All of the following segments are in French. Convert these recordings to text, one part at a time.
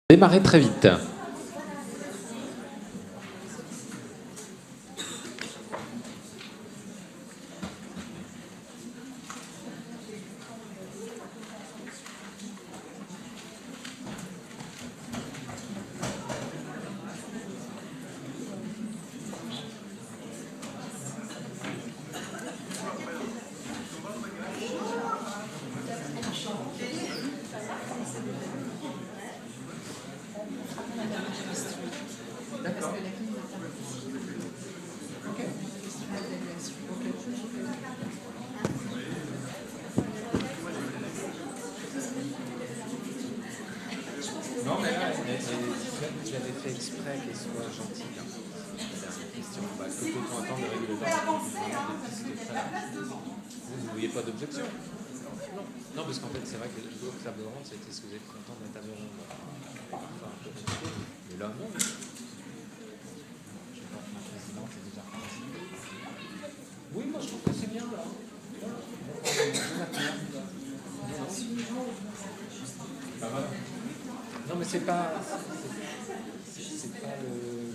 Démarrer très vite. Non, mais là, j'avais fait exprès qu'elle soit gentille. La dernière question. Que peut-on attendre de régulateur? Vous ne vouliez pas d'objection? Non, parce qu'en fait, c'est vrai que l'autre table ronde, c'était ce que vous êtes content de la table ronde. Enfin, un peu compliqué. Mais là, non. Je sais pas, ma présidente est déjà partie. Oui, moi, je trouve que c'est bien, là. Non, mais c'est pas le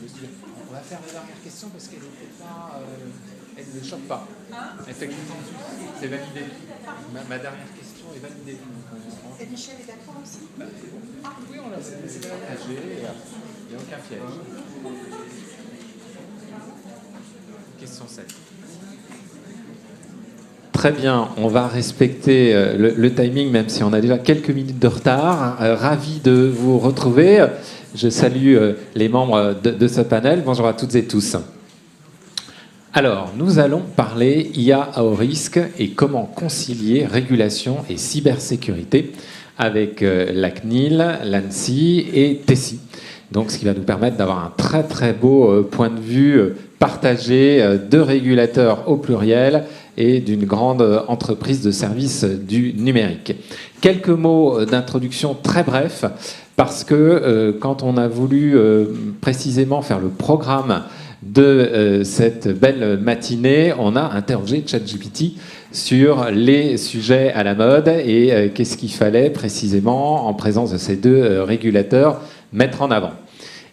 sujet. On va faire la dernière question parce qu'elle n'était pas. Elle ne choque pas. Effectivement, c'est validé. Ma dernière question est validée. Et Michel est d'accord aussi? Oui, on l'a partagé. Il n'y a aucun piège. Question 7. Très bien, on va respecter le timing, même si on a déjà quelques minutes de retard. Ravi de vous retrouver. Je salue les membres de ce panel. Bonjour à toutes et tous. Alors, nous allons parler IA à haut risque et comment concilier régulation et cybersécurité avec la CNIL, l'ANSSI et TESI. Donc, ce qui va nous permettre d'avoir un très très beau point de vue partagé de régulateurs au pluriel et d'une grande entreprise de services du numérique. Quelques mots d'introduction très brefs, parce que quand on a voulu précisément faire le programme de cette belle matinée, on a interrogé ChatGPT sur les sujets à la mode et qu'est-ce qu'il fallait précisément, en présence de ces deux régulateurs, mettre en avant.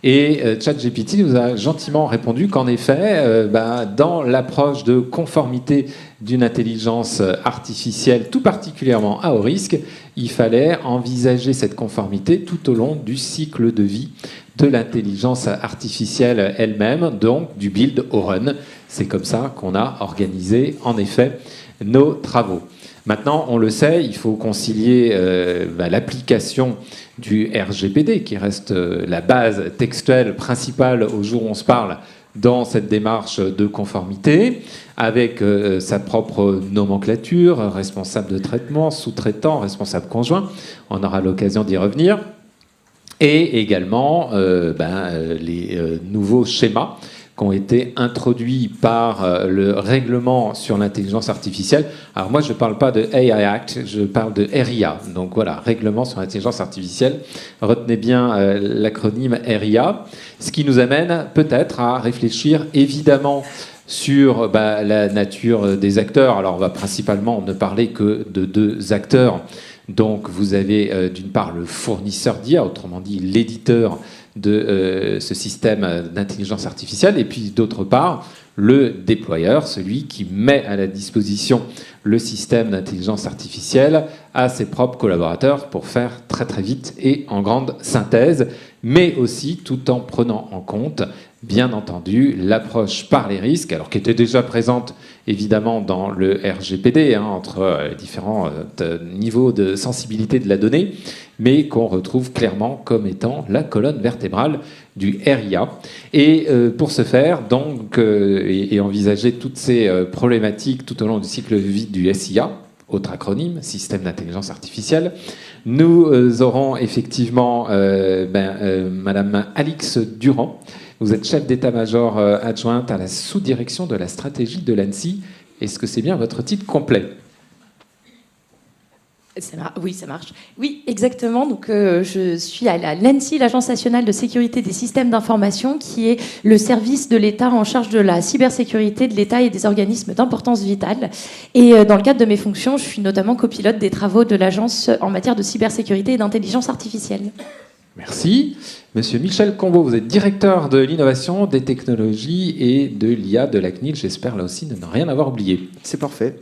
Et ChatGPT nous a gentiment répondu qu'en effet, dans l'approche de conformité d'une intelligence artificielle, tout particulièrement à haut risque, il fallait envisager cette conformité tout au long du cycle de vie de l'intelligence artificielle elle-même, donc du build au run. C'est comme ça qu'on a organisé, en effet, nos travaux. Maintenant, on le sait, il faut concilier l'application du RGPD, qui reste la base textuelle principale au jour où on se parle dans cette démarche de conformité, avec sa propre nomenclature, responsable de traitement, sous-traitant, responsable conjoint. On aura l'occasion d'y revenir. Et également les nouveaux schémas qui ont été introduits par le règlement sur l'intelligence artificielle. Alors moi, je ne parle pas de AI Act, je parle de RIA. Donc voilà, règlement sur l'intelligence artificielle. Retenez bien l'acronyme RIA, ce qui nous amène peut-être à réfléchir évidemment sur la nature des acteurs. Alors on va principalement ne parler que de deux acteurs. Donc vous avez d'une part le fournisseur d'IA, autrement dit l'éditeur de ce système d'intelligence artificielle, et puis d'autre part le déployeur, celui qui met à la disposition le système d'intelligence artificielle à ses propres collaborateurs pour faire très très vite et en grande synthèse, mais aussi tout en prenant en compte, bien entendu, l'approche par les risques, alors qui était déjà présente évidemment dans le RGPD, entre différents niveaux de sensibilité de la donnée, mais qu'on retrouve clairement comme étant la colonne vertébrale du RIA. Et pour ce faire, donc, et envisager toutes ces problématiques tout au long du cycle de vie du SIA, autre acronyme, Système d'intelligence artificielle, nous aurons effectivement Madame Alix Durand. Vous êtes chef d'état-major adjointe à la sous-direction de la stratégie de l'ANSSI. Est-ce que c'est bien votre titre complet ? Oui, ça marche. Oui, exactement. Donc, je suis à l'ANSSI, l'Agence nationale de sécurité des systèmes d'information, qui est le service de l'État en charge de la cybersécurité de l'État et des organismes d'importance vitale. Et dans le cadre de mes fonctions, je suis notamment copilote des travaux de l'agence en matière de cybersécurité et d'intelligence artificielle. Merci. Monsieur Michel Combeau, vous êtes directeur de l'innovation, des technologies et de l'IA de la CNIL. J'espère là aussi ne rien avoir oublié. C'est parfait.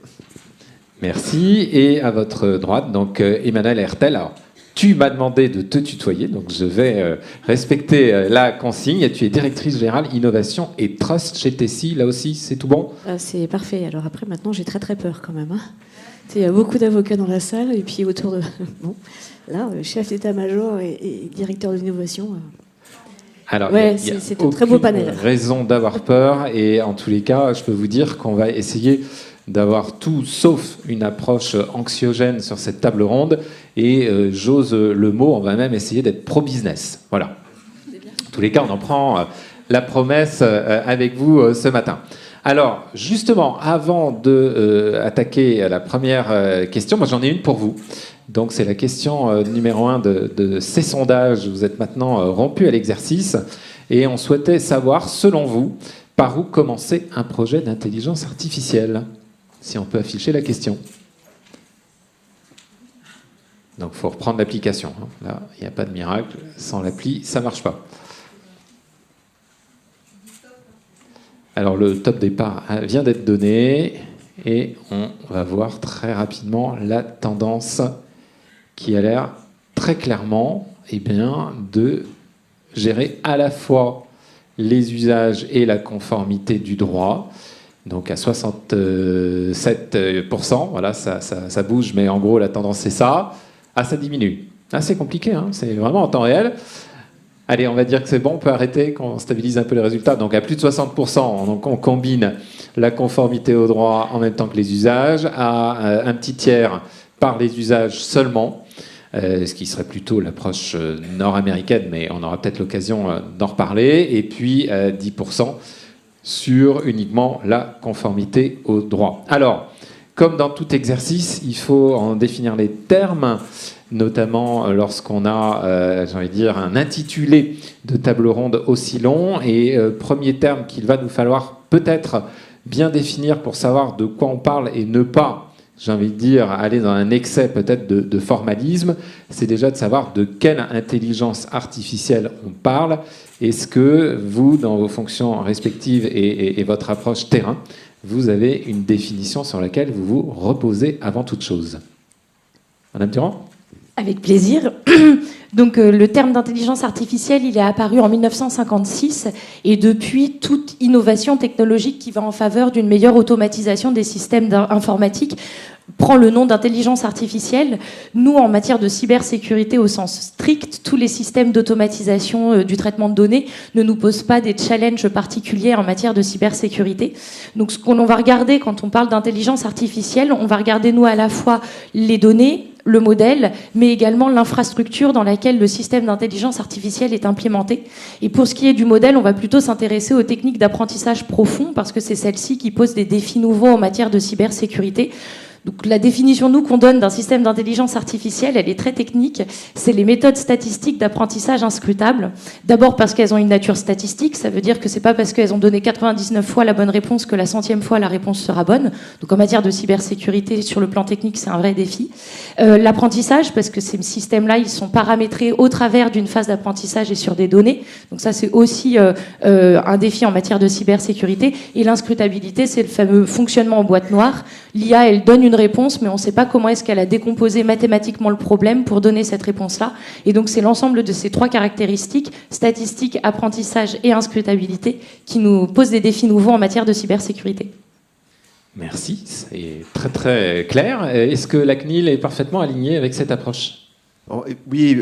Merci. Et à votre droite, donc Emmanuel Hertel. Alors, tu m'as demandé de te tutoyer, donc je vais respecter la consigne. Tu es directrice générale innovation et trust chez Tessie. Là aussi, c'est tout bon? C'est parfait. Alors après, maintenant, j'ai très très peur quand même. Hein. Il y a beaucoup d'avocats dans la salle et puis autour de... Bon, là, chef d'état-major et directeur de l'innovation. Alors, ouais, c'est un très beau panel. Raison d'avoir peur, et en tous les cas, je peux vous dire qu'on va essayer d'avoir tout sauf une approche anxiogène sur cette table ronde, et j'ose le mot, on va même essayer d'être pro-business. Voilà. En tous les cas, on en prend la promesse avec vous ce matin. Alors, justement, avant d'attaquer la première question, moi j'en ai une pour vous. Donc c'est la question numéro 1 de ces sondages. Vous êtes maintenant rompu à l'exercice et on souhaitait savoir, selon vous, par où commencer un projet d'intelligence artificielle. Si on peut afficher la question. Donc il faut reprendre l'application. Là, il n'y a pas de miracle. Sans l'appli, ça ne marche pas. Alors le top départ vient d'être donné et on va voir très rapidement la tendance qui a l'air très clairement de gérer à la fois les usages et la conformité du droit. Donc à 67%, voilà, ça bouge, mais en gros la tendance c'est ça. Ah, ça diminue. Ah, c'est compliqué, hein, c'est vraiment en temps réel. Allez, on va dire que c'est bon, on peut arrêter, qu'on stabilise un peu les résultats. Donc à plus de 60%, donc on combine la conformité au droit en même temps que les usages, à un petit tiers par les usages seulement, ce qui serait plutôt l'approche nord-américaine, mais on aura peut-être l'occasion d'en reparler, et puis 10% sur uniquement la conformité au droit. Alors, comme dans tout exercice, il faut en définir les termes, notamment lorsqu'on a, j'ai envie de dire, un intitulé de table ronde aussi long. Et premier terme qu'il va nous falloir peut-être bien définir pour savoir de quoi on parle et ne pas, j'ai envie de dire, aller dans un excès peut-être de formalisme, c'est déjà de savoir de quelle intelligence artificielle on parle. Est-ce que vous, dans vos fonctions respectives et votre approche terrain, vous avez une définition sur laquelle vous vous reposez avant toute chose? Madame Durand? Avec plaisir. Donc le terme d'intelligence artificielle, il est apparu en 1956 et depuis, toute innovation technologique qui va en faveur d'une meilleure automatisation des systèmes informatiques prend le nom d'intelligence artificielle. Nous, en matière de cybersécurité au sens strict, tous les systèmes d'automatisation du traitement de données ne nous posent pas des challenges particuliers en matière de cybersécurité. Donc ce qu'on va regarder quand on parle d'intelligence artificielle, on va regarder nous à la fois les données, le modèle, mais également l'infrastructure dans laquelle le système d'intelligence artificielle est implémenté. Et pour ce qui est du modèle, on va plutôt s'intéresser aux techniques d'apprentissage profond, parce que c'est celles-ci qui posent des défis nouveaux en matière de cybersécurité. Donc la définition nous qu'on donne d'un système d'intelligence artificielle, elle est très technique. C'est les méthodes statistiques d'apprentissage inscrutables. D'abord parce qu'elles ont une nature statistique, ça veut dire que c'est pas parce qu'elles ont donné 99 fois la bonne réponse que la 100e fois la réponse sera bonne. Donc en matière de cybersécurité, sur le plan technique, c'est un vrai défi. L'apprentissage, parce que ces systèmes-là, ils sont paramétrés au travers d'une phase d'apprentissage et sur des données. Donc ça, c'est aussi un défi en matière de cybersécurité. Et l'inscrutabilité, c'est le fameux fonctionnement en boîte noire. L'IA, elle donne une réponse, mais on ne sait pas comment est-ce qu'elle a décomposé mathématiquement le problème pour donner cette réponse-là. Et donc, c'est l'ensemble de ces trois caractéristiques, statistique, apprentissage et inscrutabilité, qui nous posent des défis nouveaux en matière de cybersécurité. Merci, c'est très très clair. Est-ce que la CNIL est parfaitement alignée avec cette approche ? Oui,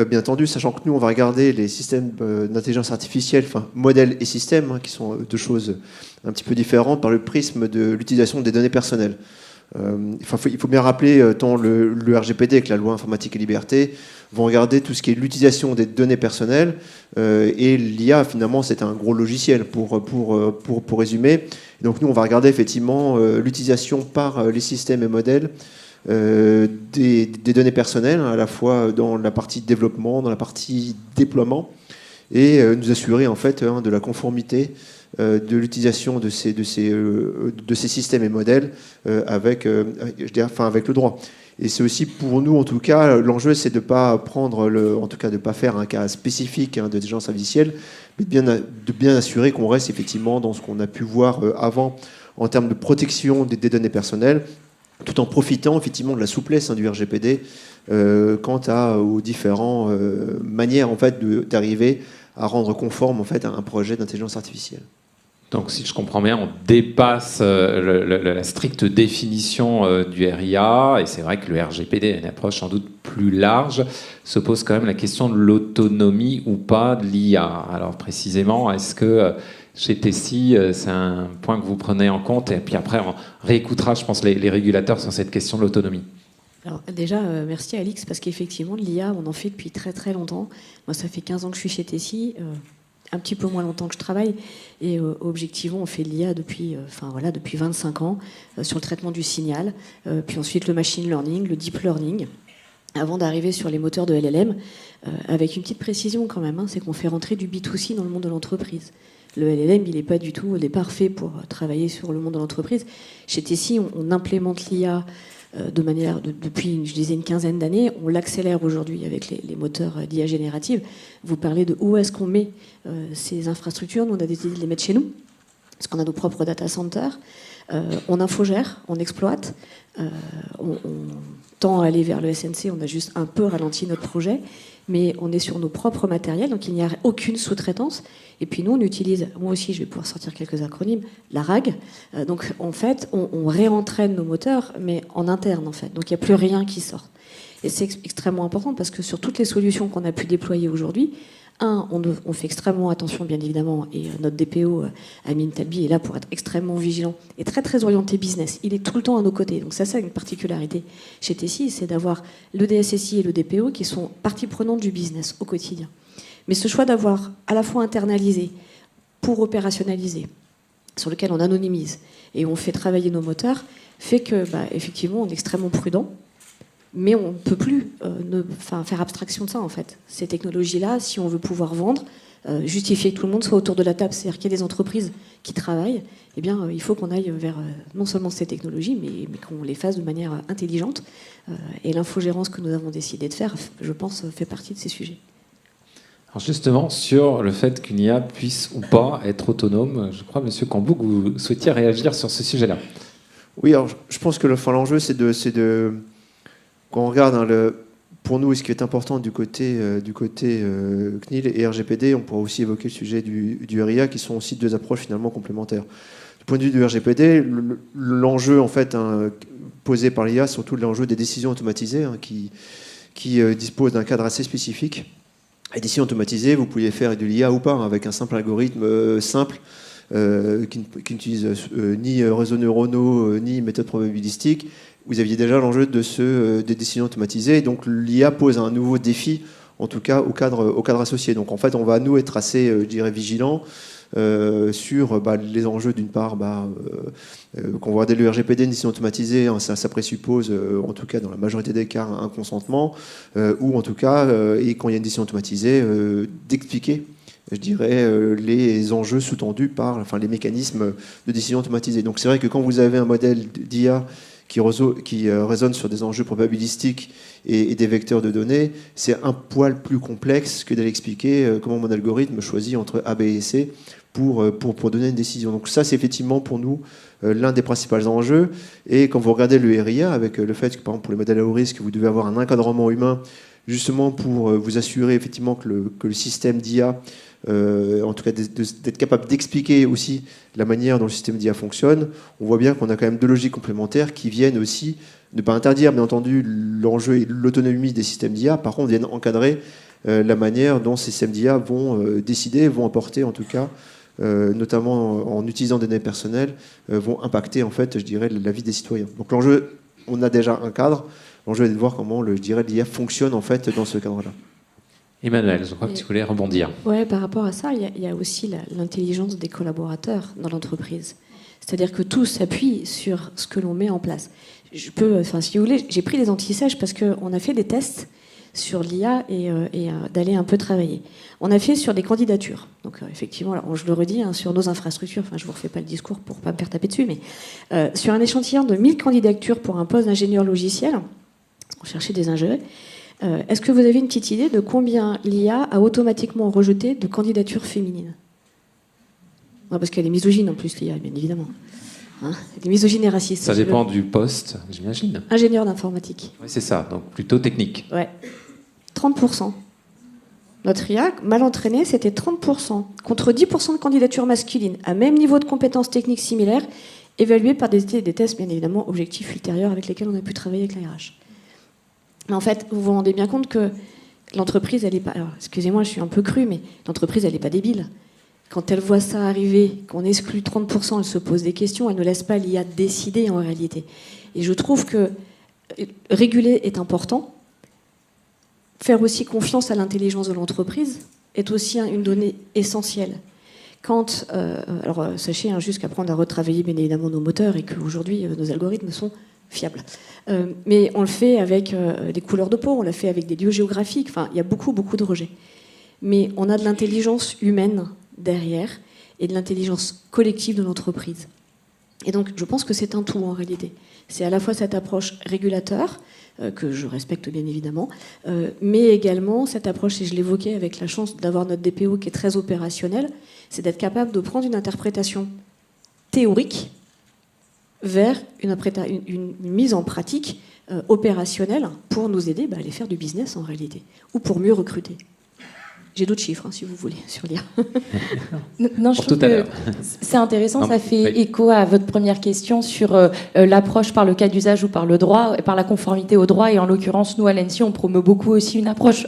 bien entendu, sachant que nous, on va regarder les systèmes d'intelligence artificielle, enfin modèles et systèmes, hein, qui sont deux choses un petit peu différentes par le prisme de l'utilisation des données personnelles. Il faut bien rappeler, tant le RGPD que la loi informatique et liberté vont regarder tout ce qui est l'utilisation des données personnelles, et l'IA, finalement, c'est un gros logiciel pour résumer. Et donc nous, on va regarder effectivement l'utilisation par les systèmes et modèles des données personnelles, à la fois dans la partie développement, dans la partie déploiement, et nous assurer en fait de la conformité de l'utilisation de ces systèmes et modèles avec le droit. Et c'est aussi pour nous, en tout cas, l'enjeu, c'est de ne pas prendre, en tout cas, de pas faire un cas spécifique d'intelligence artificielle, mais de bien assurer qu'on reste effectivement dans ce qu'on a pu voir avant en termes de protection des données personnelles, tout en profitant effectivement de la souplesse du RGPD quant aux différentes manières en fait, d'arriver à rendre conforme en fait, un projet d'intelligence artificielle. Donc, si je comprends bien, on dépasse la stricte définition du RIA, et c'est vrai que le RGPD a une approche sans doute plus large. Se pose quand même la question de l'autonomie ou pas de l'IA. Alors, précisément, est-ce que chez Tessie, c'est un point que vous prenez en compte? Et puis après, on réécoutera, je pense, les régulateurs sur cette question de l'autonomie. Alors déjà, merci Alix, parce qu'effectivement, de l'IA, on en fait depuis très très longtemps. Moi, ça fait 15 ans que je suis chez Tessie. Un petit peu moins longtemps que je travaille, et objectivement on fait de l'IA depuis 25 ans sur le traitement du signal, puis ensuite le machine learning, le deep learning, avant d'arriver sur les moteurs de LLM, avec une petite précision quand même, c'est qu'on fait rentrer du B2C dans le monde de l'entreprise. Le LLM, il n'est pas du tout au départ fait pour travailler sur le monde de l'entreprise. Chez Tessie, on implémente l'IA depuis, je disais, une quinzaine d'années. On l'accélère aujourd'hui avec les moteurs d'IA générative. Vous parlez de où est-ce qu'on met ces infrastructures. Nous, on a décidé de les mettre chez nous, parce qu'on a nos propres data centers. On infogère, on exploite. On tend à aller vers le SNC. On a juste un peu ralenti notre projet, mais on est sur nos propres matériels, donc il n'y a aucune sous-traitance. Et puis nous, on utilise, moi aussi je vais pouvoir sortir quelques acronymes, la RAG. Donc en fait, on réentraîne nos moteurs, mais en interne en fait. Donc il n'y a plus rien qui sort. Et c'est extrêmement important parce que sur toutes les solutions qu'on a pu déployer aujourd'hui, on fait extrêmement attention, bien évidemment, et notre DPO, Amine Talbi, est là pour être extrêmement vigilant et très très orienté business. Il est tout le temps à nos côtés. Donc ça, c'est une particularité chez Tessie, c'est d'avoir le DSSI et le DPO qui sont partie prenante du business au quotidien. Mais ce choix d'avoir à la fois internalisé pour opérationnaliser, sur lequel on anonymise et on fait travailler nos moteurs, fait que, effectivement, on est extrêmement prudent. Mais on ne peut plus faire abstraction de ça, en fait. Ces technologies-là, si on veut pouvoir vendre, justifier que tout le monde soit autour de la table, c'est-à-dire qu'il y a des entreprises qui travaillent, eh bien, il faut qu'on aille vers non seulement ces technologies, mais qu'on les fasse de manière intelligente. Et l'infogérance que nous avons décidé de faire, je pense, fait partie de ces sujets. Alors justement, sur le fait qu'une IA puisse ou pas être autonome, je crois, Monsieur Cambou, que vous souhaitiez réagir sur ce sujet-là. Oui, alors je pense que l'enjeu, c'est de quand on regarde pour nous, ce qui est important du côté CNIL et RGPD, on pourra aussi évoquer le sujet du RIA, qui sont aussi deux approches finalement complémentaires. Du point de vue du RGPD, l'enjeu en fait posé par l'IA, surtout l'enjeu des décisions automatisées, qui dispose d'un cadre assez spécifique. Les décisions automatisées, vous pouvez faire de l'IA ou pas, avec un simple algorithme simple qui n'utilise ni réseaux neuronaux ni méthode probabilistique. Vous aviez déjà l'enjeu des décisions automatisées. Donc l'IA pose un nouveau défi, en tout cas au cadre associé. Donc en fait, on va nous être assez, je dirais, vigilants sur les enjeux d'une part. Quand on voit le RGPD, une décision automatisée, ça présuppose, en tout cas dans la majorité des cas, un consentement, ou en tout cas, et quand il y a une décision automatisée, d'expliquer, je dirais, les enjeux sous-tendus par les mécanismes de décision automatisée. Donc c'est vrai que quand vous avez un modèle d'IA qui résonne sur des enjeux probabilistiques et des vecteurs de données, c'est un poil plus complexe que d'aller expliquer comment mon algorithme choisit entre A, B et C pour donner une décision. Donc ça, c'est effectivement pour nous l'un des principaux enjeux. Et quand vous regardez le RIA, avec le fait que, par exemple, pour les modèles à haut risque, vous devez avoir un encadrement humain, justement pour vous assurer effectivement que le système d'IA, en tout cas d'être capable d'expliquer aussi la manière dont le système d'IA fonctionne, on voit bien qu'on a quand même deux logiques complémentaires qui viennent aussi ne pas interdire, bien entendu, l'enjeu et l'autonomie des systèmes d'IA, par contre viennent encadrer la manière dont ces systèmes d'IA vont décider, vont apporter en tout cas, notamment en utilisant des données personnelles, vont impacter en fait, je dirais, la vie des citoyens. Donc l'enjeu, on a déjà un cadre, l'enjeu est de voir comment l'IA fonctionne en fait dans ce cadre-là. Emmanuel, je crois que tu voulais rebondir. Oui, par rapport à ça, il y a aussi l'intelligence des collaborateurs dans l'entreprise. C'est-à-dire que tout s'appuie sur ce que l'on met en place. Si vous voulez, j'ai pris des anti-sèches parce qu'on a fait des tests sur l'IA et d'aller un peu travailler. On a fait sur des candidatures. Donc effectivement, alors, je le redis, sur nos infrastructures, je ne vous refais pas le discours pour ne pas me faire taper dessus, mais sur un échantillon de 1000 candidatures pour un poste d'ingénieur logiciel, On cherchait des ingénieurs. Est-ce que vous avez une petite idée de combien l'IA a automatiquement rejeté de candidatures féminines? Non, parce qu'elle est misogyne en plus, l'IA, bien évidemment. Hein, elle est misogyne et raciste. Ça dépend du poste, j'imagine. Ingénieur d'informatique. Oui, c'est ça, donc plutôt technique. Ouais. 30%. Notre IA, mal entraînée, c'était 30%, contre 10% de candidatures masculines, à même niveau de compétences techniques similaires, évaluées par des tests, bien évidemment, objectifs ultérieurs avec lesquels on a pu travailler avec la RH. Mais en fait, vous vous rendez bien compte que l'entreprise, elle n'est pas... Alors, excusez-moi, je suis un peu crue, mais l'entreprise, elle n'est pas débile. Quand elle voit ça arriver, qu'on exclut 30%, elle se pose des questions, elle ne laisse pas l'IA décider en réalité. Et je trouve que réguler est important. Faire aussi confiance à l'intelligence de l'entreprise est aussi une donnée essentielle. Quand, sachez juste qu'après on a retravaillé bien évidemment nos moteurs et qu'aujourd'hui nos algorithmes sont fiables. Mais on le fait avec des couleurs de peau, on l'a fait avec des lieux géographiques, enfin il y a beaucoup de rejets. Mais on a de l'intelligence humaine derrière et de l'intelligence collective de l'entreprise. Et donc je pense que c'est un tout en réalité. C'est à la fois cette approche régulateur, que je respecte bien évidemment, mais également cette approche, et je l'évoquais avec la chance d'avoir notre DPO qui est très opérationnel, c'est d'être capable de prendre une interprétation théorique vers une mise en pratique opérationnelle pour nous aider à aller faire du business en réalité, ou pour mieux recruter. J'ai d'autres chiffres, si vous voulez, sur l'IA. Non, je trouve que c'est intéressant, ça fait écho à votre première question sur l'approche par le cas d'usage ou par le droit, par la conformité au droit. Et en l'occurrence, nous, à l'ENSI, on promeut beaucoup aussi une approche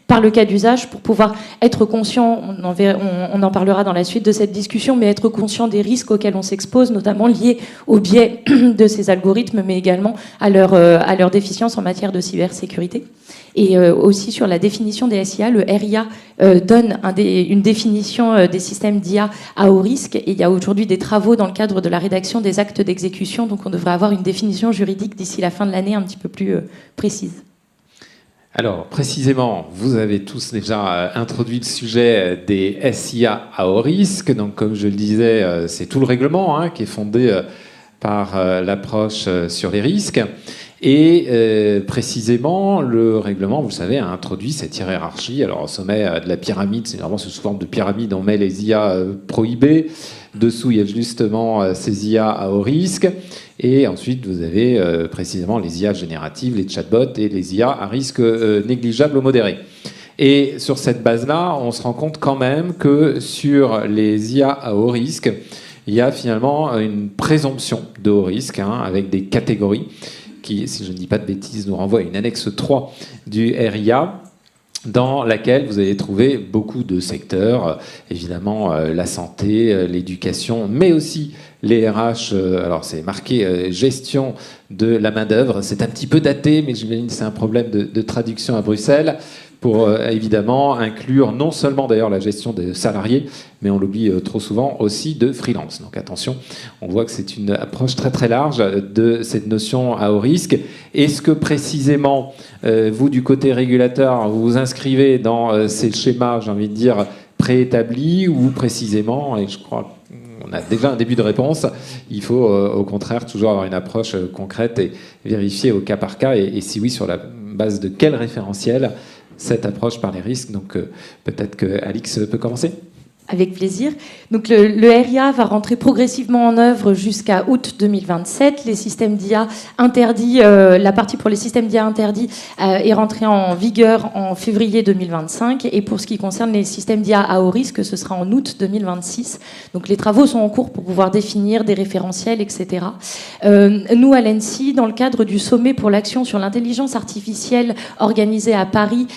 par le cas d'usage pour pouvoir être conscient, on en parlera dans la suite de cette discussion, mais être conscient des risques auxquels on s'expose, notamment liés au biais de ces algorithmes, mais également à leur déficience en matière de cybersécurité. Et aussi sur la définition des SIA, le RIA donne une définition des systèmes d'IA à haut risque. Et il y a aujourd'hui des travaux dans le cadre de la rédaction des actes d'exécution, donc on devrait avoir une définition juridique d'ici la fin de l'année un petit peu plus précise. Alors, précisément, vous avez tous déjà introduit le sujet des SIA à haut risque. Donc, comme je le disais, c'est tout le règlement qui est fondé par l'approche sur les risques. Et précisément, le règlement, vous le savez, a introduit cette hiérarchie. Alors, au sommet de la pyramide, c'est vraiment sous forme de pyramide, on met les IA prohibées. Dessous, il y a justement ces IA à haut risque. Et ensuite, vous avez précisément les IA génératives, les chatbots et les IA à risque négligeable ou modéré. Et sur cette base-là, on se rend compte quand même que sur les IA à haut risque, il y a finalement une présomption de haut risque avec des catégories qui, si je ne dis pas de bêtises, nous renvoie à une annexe 3 du RIA, dans laquelle vous allez trouver beaucoup de secteurs, évidemment la santé, l'éducation, mais aussi les RH. Alors c'est marqué gestion de la main-d'œuvre. C'est un petit peu daté, mais j'imagine que c'est un problème de traduction à Bruxelles, pour évidemment inclure non seulement d'ailleurs la gestion des salariés, mais on l'oublie trop souvent aussi de freelance. Donc attention, on voit que c'est une approche très très large de cette notion à haut risque. Est-ce que précisément, vous du côté régulateur, vous vous inscrivez dans ces schémas, j'ai envie de dire, préétablis, ou précisément, et je crois qu'on a déjà un début de réponse, il faut au contraire toujours avoir une approche concrète et vérifier au cas par cas, et si oui, sur la base de quel référentiel cette approche par les risques. Donc peut-être que Alix peut commencer. Avec plaisir. Donc le RIA va rentrer progressivement en œuvre jusqu'à août 2027. Les systèmes d'IA interdits, la partie pour les systèmes d'IA interdits est rentrée en vigueur en février 2025. Et pour ce qui concerne les systèmes d'IA à haut risque, ce sera en août 2026. Donc les travaux sont en cours pour pouvoir définir des référentiels, etc. Nous, à l'ENSI, dans le cadre du sommet pour l'action sur l'intelligence artificielle organisé à Paris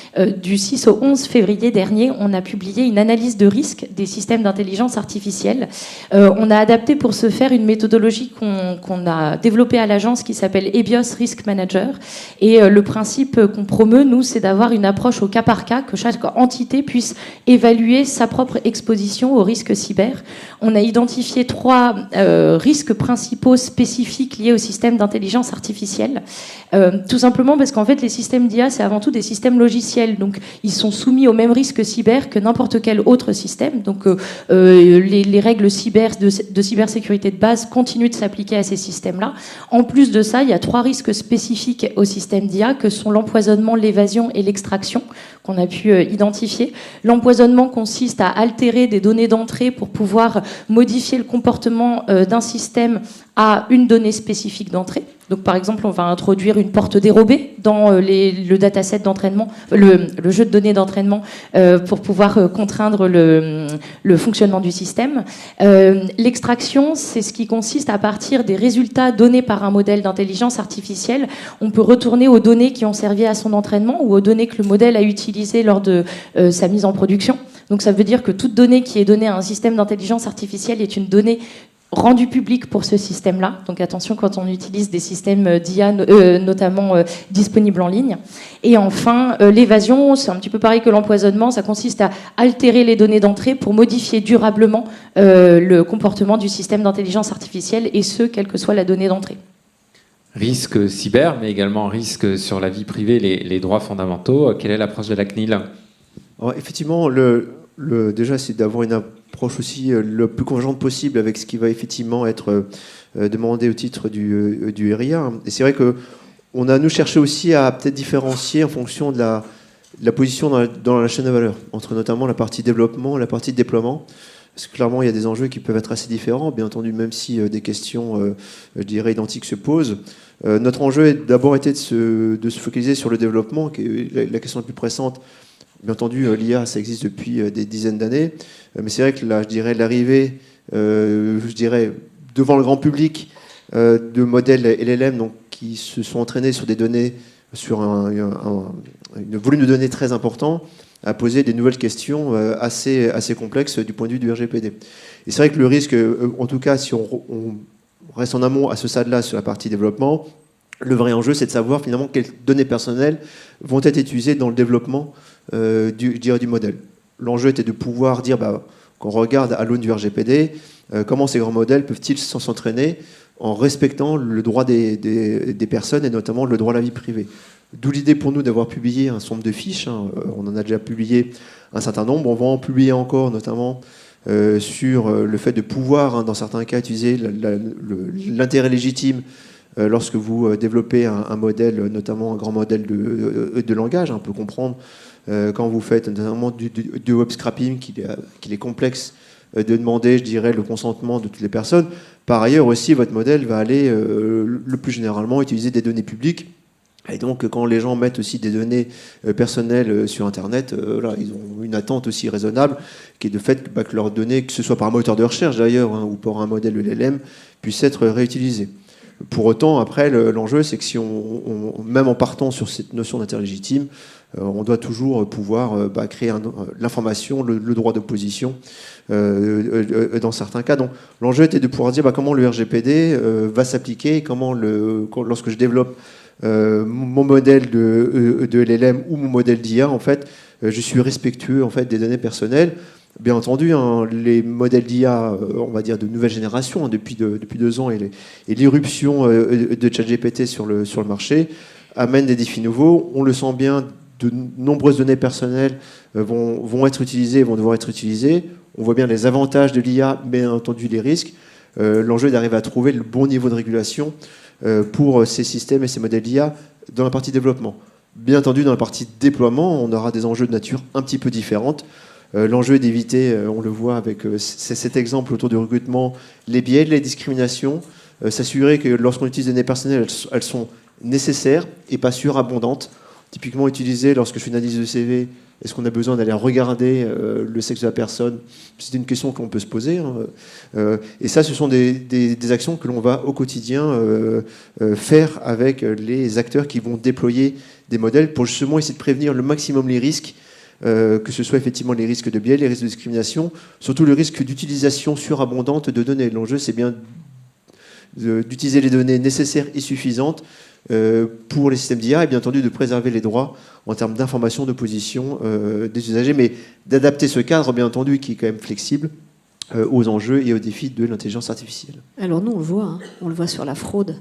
du 6 au 11 février dernier, on a publié une analyse de risque des systèmes d'intelligence artificielle. On a adapté pour ce faire une méthodologie qu'on a développée à l'agence qui s'appelle EBIOS Risk Manager. Et le principe qu'on promeut, nous, c'est d'avoir une approche au cas par cas, que chaque entité puisse évaluer sa propre exposition aux risques cyber. On a identifié 3 risques principaux spécifiques liés au système d'intelligence artificielle. Tout simplement parce qu'en fait, les systèmes d'IA, c'est avant tout des systèmes logiciels. Donc, ils sont soumis au même risque cyber que n'importe quel autre système. Donc les règles de cybersécurité de base continuent de s'appliquer à ces systèmes-là. En plus de ça, il y a 3 risques spécifiques au système d'IA, que sont l'empoisonnement, l'évasion et l'extraction, qu'on a pu identifier. L'empoisonnement consiste à altérer des données d'entrée pour pouvoir modifier le comportement d'un système à une donnée spécifique d'entrée. Donc, par exemple, on va introduire une porte dérobée dans le dataset d'entraînement, le jeu de données d'entraînement, pour pouvoir contraindre le fonctionnement du système. L'extraction, c'est ce qui consiste à partir des résultats donnés par un modèle d'intelligence artificielle, on peut retourner aux données qui ont servi à son entraînement ou aux données que le modèle a utilisées lors de sa mise en production. Donc, ça veut dire que toute donnée qui est donnée à un système d'intelligence artificielle est une donnée rendu public pour ce système-là. Donc attention quand on utilise des systèmes d'IA, notamment disponibles en ligne. Et enfin, l'évasion, c'est un petit peu pareil que l'empoisonnement, ça consiste à altérer les données d'entrée pour modifier durablement le comportement du système d'intelligence artificielle, et ce, quelle que soit la donnée d'entrée. Risque cyber, mais également risque sur la vie privée, les droits fondamentaux. Quelle est l'approche de la CNIL ? Alors, effectivement, déjà, c'est d'avoir une approche aussi le plus convergente possible avec ce qui va effectivement être demandé au titre du RIA. Et c'est vrai qu'on a, nous, cherché aussi à peut-être différencier en fonction de la position dans la chaîne de valeur, entre notamment la partie développement et la partie déploiement. Parce que clairement, il y a des enjeux qui peuvent être assez différents, bien entendu, même si des questions, je dirais, identiques se posent. Notre enjeu a d'abord été de se focaliser sur le développement, qui est la question la plus pressante. Bien entendu, l'IA, ça existe depuis des dizaines d'années, mais c'est vrai que là, je dirais, l'arrivée, devant le grand public, de modèles LLM, donc, qui se sont entraînés sur des données, sur un volume de données très important, a posé des nouvelles questions assez complexes du point de vue du RGPD. Et c'est vrai que le risque, en tout cas, si on reste en amont à ce stade-là sur la partie développement, le vrai enjeu, c'est de savoir finalement quelles données personnelles vont être utilisées dans le développement du modèle. L'enjeu était de pouvoir dire, qu'on regarde à l'aune du RGPD, comment ces grands modèles peuvent-ils s'entraîner en respectant le droit des personnes et notamment le droit à la vie privée. D'où l'idée pour nous d'avoir publié un certain nombre de fiches. On en a déjà publié un certain nombre. On va en publier encore, notamment sur le fait de pouvoir, dans certains cas, utiliser l'intérêt légitime lorsque vous développez un modèle, notamment un grand modèle de langage. On peut comprendre quand vous faites notamment du web scrapping qu'il est complexe de demander, je dirais, le consentement de toutes les personnes. Par ailleurs aussi, votre modèle va aller le plus généralement utiliser des données publiques. Et donc, quand les gens mettent aussi des données personnelles sur Internet, ils ont une attente aussi raisonnable, qui est de fait que leurs données, que ce soit par un moteur de recherche d'ailleurs, ou par un modèle LLM, puissent être réutilisées. Pour autant, après, l'enjeu, c'est que si même en partant sur cette notion d'intérêt légitime, on doit toujours pouvoir créer l'information, le droit d'opposition dans certains cas. Donc, l'enjeu était de pouvoir dire comment le RGPD va s'appliquer, comment lorsque je développe mon modèle de LLM ou mon modèle d'IA, en fait, je suis respectueux en fait des données personnelles. Bien entendu, les modèles d'IA, on va dire de nouvelle génération, depuis 2 ans, et l'irruption de ChatGPT sur le marché amènent des défis nouveaux. On le sent bien, de nombreuses données personnelles vont être utilisées, vont devoir être utilisées. On voit bien les avantages de l'IA, mais bien entendu les risques. L'enjeu est d'arriver à trouver le bon niveau de régulation pour ces systèmes et ces modèles d'IA dans la partie développement. Bien entendu, dans la partie déploiement, on aura des enjeux de nature un petit peu différente. L'enjeu est d'éviter, on le voit avec cet exemple autour du recrutement, les biais, les discriminations, s'assurer que lorsqu'on utilise des données personnelles, elles sont nécessaires et pas surabondantes. Typiquement utilisées lorsque je fais une analyse de CV, est-ce qu'on a besoin d'aller regarder le sexe de la personne? C'est une question qu'on peut se poser. Et ça, ce sont des actions que l'on va au quotidien faire avec les acteurs qui vont déployer des modèles pour justement essayer de prévenir le maximum les risques, que ce soit effectivement les risques de biais, les risques de discrimination, surtout le risque d'utilisation surabondante de données. L'enjeu, c'est bien d'utiliser les données nécessaires et suffisantes pour les systèmes d'IA et bien entendu de préserver les droits en termes d'information, de position des usagers, mais d'adapter ce cadre, bien entendu, qui est quand même flexible aux enjeux et aux défis de l'intelligence artificielle. Alors nous, on le voit sur la fraude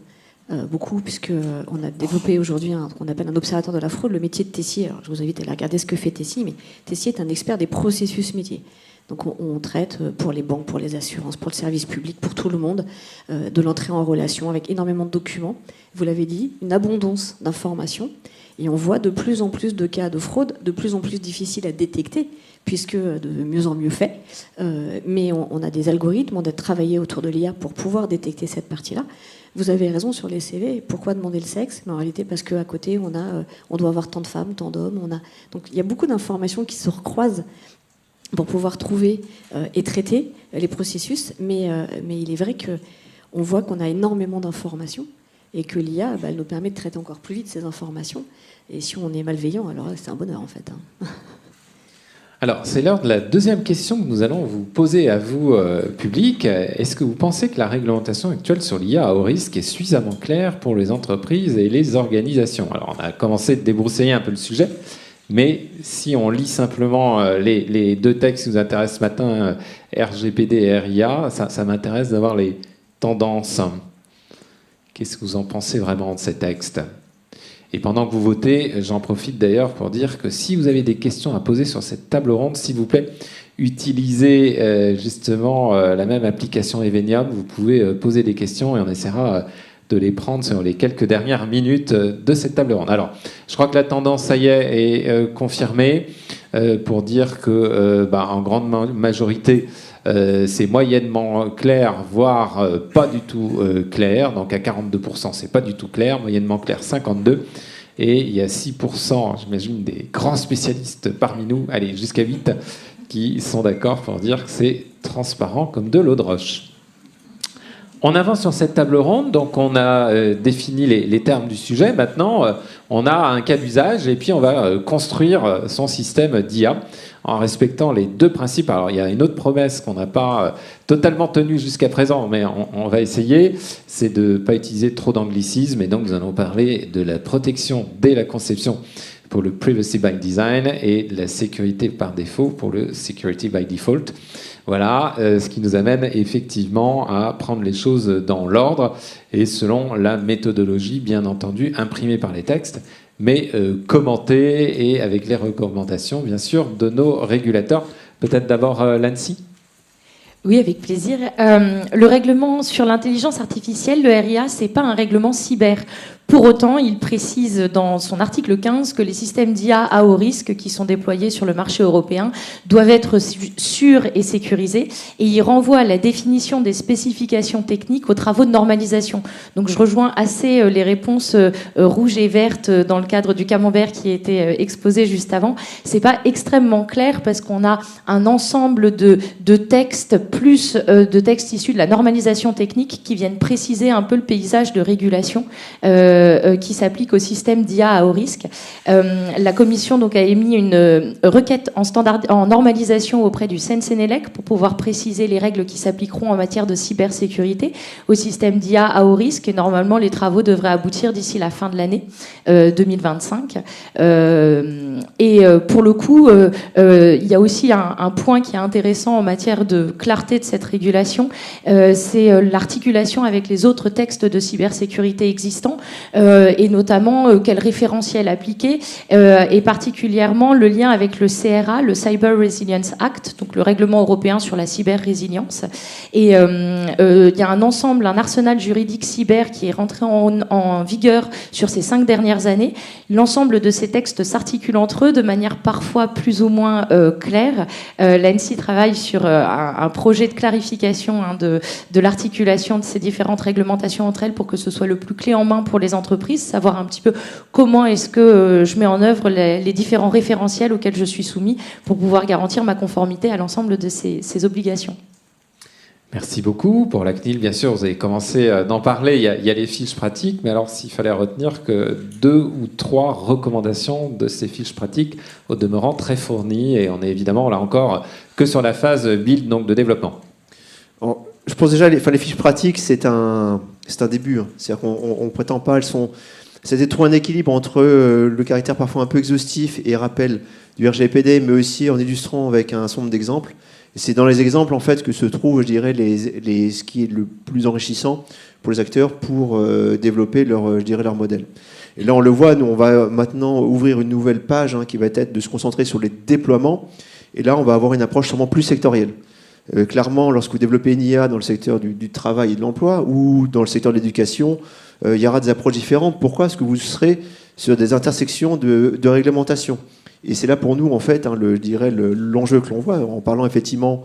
beaucoup, puisqu'on a développé aujourd'hui ce qu'on appelle un observateur de la fraude, le métier de Tessier. Alors je vous invite à aller regarder ce que fait Tessier, mais Tessier est un expert des processus métiers. Donc on traite pour les banques, pour les assurances, pour le service public, pour tout le monde, de l'entrée en relation avec énormément de documents. Vous l'avez dit, une abondance d'informations. Et on voit de plus en plus de cas de fraude, de plus en plus difficiles à détecter, puisque de mieux en mieux fait. Mais on a des algorithmes, on a travaillé autour de l'IA pour pouvoir détecter cette partie-là. Vous avez raison sur les CV. Pourquoi demander le sexe? Mais en réalité, parce qu'à côté, on doit avoir tant de femmes, tant d'hommes. Donc il y a beaucoup d'informations qui se recroisent pour pouvoir trouver et traiter les processus. Mais il est vrai qu'on voit qu'on a énormément d'informations et que l'IA, elle nous permet de traiter encore plus vite ces informations. Et si on est malveillant, alors c'est un bonheur en fait. Alors, c'est l'heure de la deuxième question que nous allons vous poser à vous, public. Est-ce que vous pensez que la réglementation actuelle sur l'IA à haut risque est suffisamment claire pour les entreprises et les organisations? Alors, on a commencé de débroussailler un peu le sujet, mais si on lit simplement les deux textes qui nous intéressent ce matin, RGPD et RIA, ça m'intéresse d'avoir les tendances. Qu'est-ce que vous en pensez vraiment de ces textes? Et pendant que vous votez, j'en profite d'ailleurs pour dire que si vous avez des questions à poser sur cette table ronde, s'il vous plaît, utilisez justement la même application Evenium. Vous pouvez poser des questions et on essaiera de les prendre sur les quelques dernières minutes de cette table ronde. Alors, je crois que la tendance, ça y est confirmée pour dire que, en grande majorité, c'est moyennement clair, voire pas du tout clair. Donc à 42%, c'est pas du tout clair. Moyennement clair, 52%. Et il y a 6%, j'imagine, des grands spécialistes parmi nous, allez, jusqu'à 8%, qui sont d'accord pour dire que c'est transparent comme de l'eau de roche. On avance sur cette table ronde, donc on a défini les termes du sujet. Maintenant, on a un cas d'usage et puis on va construire son système d'IA en respectant les deux principes. Alors, il y a une autre promesse qu'on n'a pas totalement tenue jusqu'à présent, mais on va essayer, c'est de ne pas utiliser trop d'anglicisme. Et donc, nous allons parler de la protection dès la conception pour le Privacy by Design et de la sécurité par défaut pour le Security by Default. Voilà, ce qui nous amène effectivement à prendre les choses dans l'ordre et selon la méthodologie, bien entendu, imprimée par les textes, mais commentée et avec les recommandations, bien sûr, de nos régulateurs. Peut-être d'abord l'ANSSI ? Oui, avec plaisir. Le règlement sur l'intelligence artificielle, le RIA, c'est pas un règlement cyber. Pour autant, il précise dans son article 15 que les systèmes d'IA à haut risque qui sont déployés sur le marché européen doivent être sûrs et sécurisés. Et il renvoie à la définition des spécifications techniques aux travaux de normalisation. Donc je rejoins assez les réponses rouges et vertes dans le cadre du camembert qui a été exposé juste avant. C'est pas extrêmement clair parce qu'on a un ensemble de textes plus de textes issus de la normalisation technique qui viennent préciser un peu le paysage de régulation qui s'applique au système d'IA à haut risque. La Commission donc, a émis une requête en normalisation auprès du CNCNELEC pour pouvoir préciser les règles qui s'appliqueront en matière de cybersécurité au système d'IA à haut risque. Et normalement, les travaux devraient aboutir d'ici la fin de l'année 2025. Et pour le coup, il y a aussi un point qui est intéressant en matière de clarté de cette régulation, c'est l'articulation avec les autres textes de cybersécurité existants. Et notamment quel référentiel appliquer et particulièrement le lien avec le CRA, le Cyber Resilience Act, donc le règlement européen sur la cyber-résilience. Et il y a un ensemble, un arsenal juridique cyber qui est rentré en vigueur sur ces 5 dernières années. L'ensemble de ces textes s'articulent entre eux de manière parfois plus ou moins claire. L'ANSSI travaille sur un projet de clarification de l'articulation de ces différentes réglementations entre elles pour que ce soit le plus clé en main pour les entreprises, savoir un petit peu comment est-ce que je mets en œuvre les différents référentiels auxquels je suis soumis pour pouvoir garantir ma conformité à l'ensemble de ces obligations. Merci beaucoup. Pour la CNIL, bien sûr, vous avez commencé d'en parler, il y a les fiches pratiques, mais alors s'il fallait retenir que 2 ou 3 recommandations de ces fiches pratiques, au demeurant très fournies, et on est évidemment là encore que sur la phase build, donc de développement. Alors, je pense déjà, les fiches pratiques, c'est un début. C'est-à-dire qu'on ne prétend pas, c'est de trouver un équilibre entre le caractère parfois un peu exhaustif et rappel du RGPD, mais aussi en illustrant avec un certain nombre d'exemples. Et c'est dans les exemples, en fait, que se trouve, je dirais, ce qui est le plus enrichissant pour les acteurs pour développer leur modèle. Et là, on le voit, nous, on va maintenant ouvrir une nouvelle page qui va être de se concentrer sur les déploiements. Et là, on va avoir une approche sûrement plus sectorielle. Clairement, lorsque vous développez une IA dans le secteur du travail et de l'emploi ou dans le secteur de l'éducation, il y aura des approches différentes. Pourquoi? Parce que vous serez sur des intersections de réglementation. Et c'est là pour nous, en fait, je dirais l'enjeu que l'on voit, en parlant effectivement,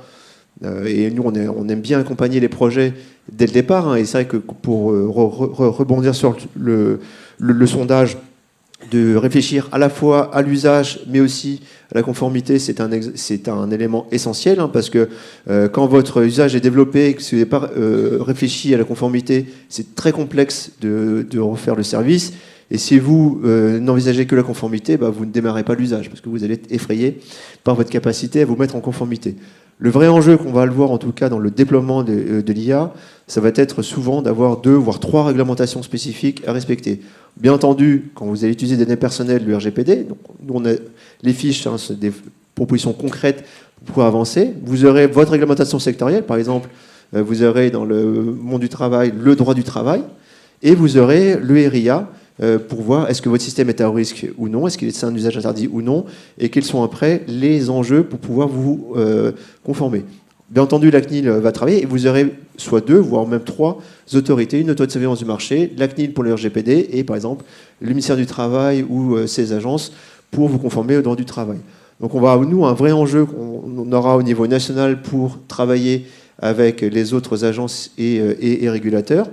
et nous, on aime bien accompagner les projets dès le départ. Et c'est vrai que pour rebondir sur le sondage, de réfléchir à la fois à l'usage, mais aussi à la conformité, c'est un élément essentiel, parce que quand votre usage est développé et que vous n'avez pas réfléchi à la conformité, c'est très complexe de refaire le service. Et si vous n'envisagez que la conformité, vous ne démarrez pas l'usage, parce que vous allez être effrayé par votre capacité à vous mettre en conformité. Le vrai enjeu qu'on va le voir, en tout cas dans le déploiement de l'IA, ça va être souvent d'avoir 2 voire 3 réglementations spécifiques à respecter. Bien entendu, quand vous allez utiliser des données personnelles, le RGPD, donc nous on a les fiches, c'est des propositions concrètes pour pouvoir avancer. Vous aurez votre réglementation sectorielle, par exemple, vous aurez dans le monde du travail le droit du travail, et vous aurez le RIA, pour voir est-ce que votre système est à risque ou non, est-ce qu'il est un usage interdit ou non, et quels sont après les enjeux pour pouvoir vous conformer. Bien entendu, la CNIL va travailler et vous aurez soit 2, voire même 3 autorités, une autorité de surveillance du marché, la CNIL pour le RGPD et par exemple le ministère du Travail ou ses agences pour vous conformer au droit du travail. Donc on va, nous, un vrai enjeu qu'on aura au niveau national pour travailler avec les autres agences et régulateurs.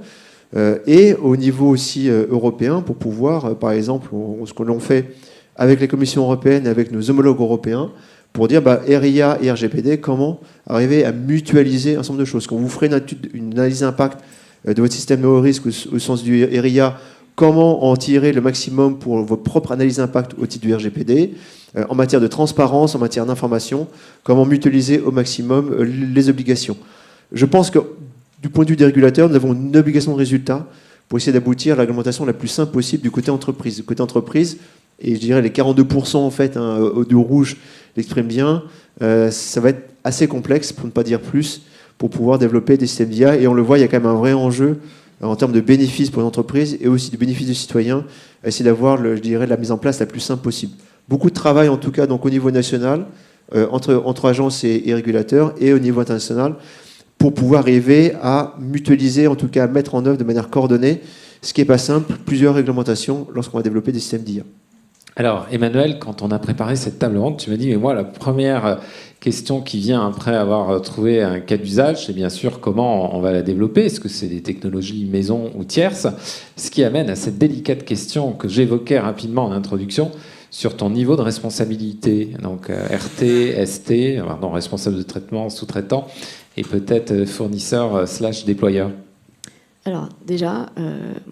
Et au niveau aussi européen, pour pouvoir, par exemple, ce que l'on fait avec les commissions européennes et avec nos homologues européens, pour dire RIA et RGPD, comment arriver à mutualiser un certain nombre de choses. Quand vous ferez une analyse d'impact de votre système de haut risque au sens du RIA, comment en tirer le maximum pour votre propre analyse d'impact au titre du RGPD, en matière de transparence, en matière d'information, comment mutualiser au maximum les obligations. Je pense que du point de vue des régulateurs, nous avons une obligation de résultat pour essayer d'aboutir à la réglementation la plus simple possible du côté entreprise. Du côté entreprise, et je dirais les 42% en fait, du rouge l'expriment bien, ça va être assez complexe, pour ne pas dire plus, pour pouvoir développer des systèmes d'IA. Et on le voit, il y a quand même un vrai enjeu en termes de bénéfices pour les entreprises et aussi de bénéfices des citoyens, à essayer d'avoir, je dirais, la mise en place la plus simple possible. Beaucoup de travail, en tout cas, donc, au niveau national, entre agences et régulateurs, et au niveau international, pour pouvoir arriver à mutualiser, en tout cas à mettre en œuvre de manière coordonnée, ce qui n'est pas simple, plusieurs réglementations lorsqu'on va développer des systèmes d'IA. Alors, Emmanuel, quand on a préparé cette table ronde, tu m'as dit, mais moi, la première question qui vient après avoir trouvé un cas d'usage, c'est bien sûr comment on va la développer. Est-ce que c'est des technologies maison ou tierces? Ce qui amène à cette délicate question que j'évoquais rapidement en introduction sur ton niveau de responsabilité. Donc, RT, ST, pardon, responsable de traitement, sous-traitant, et peut-être fournisseur / déployeur. Alors déjà,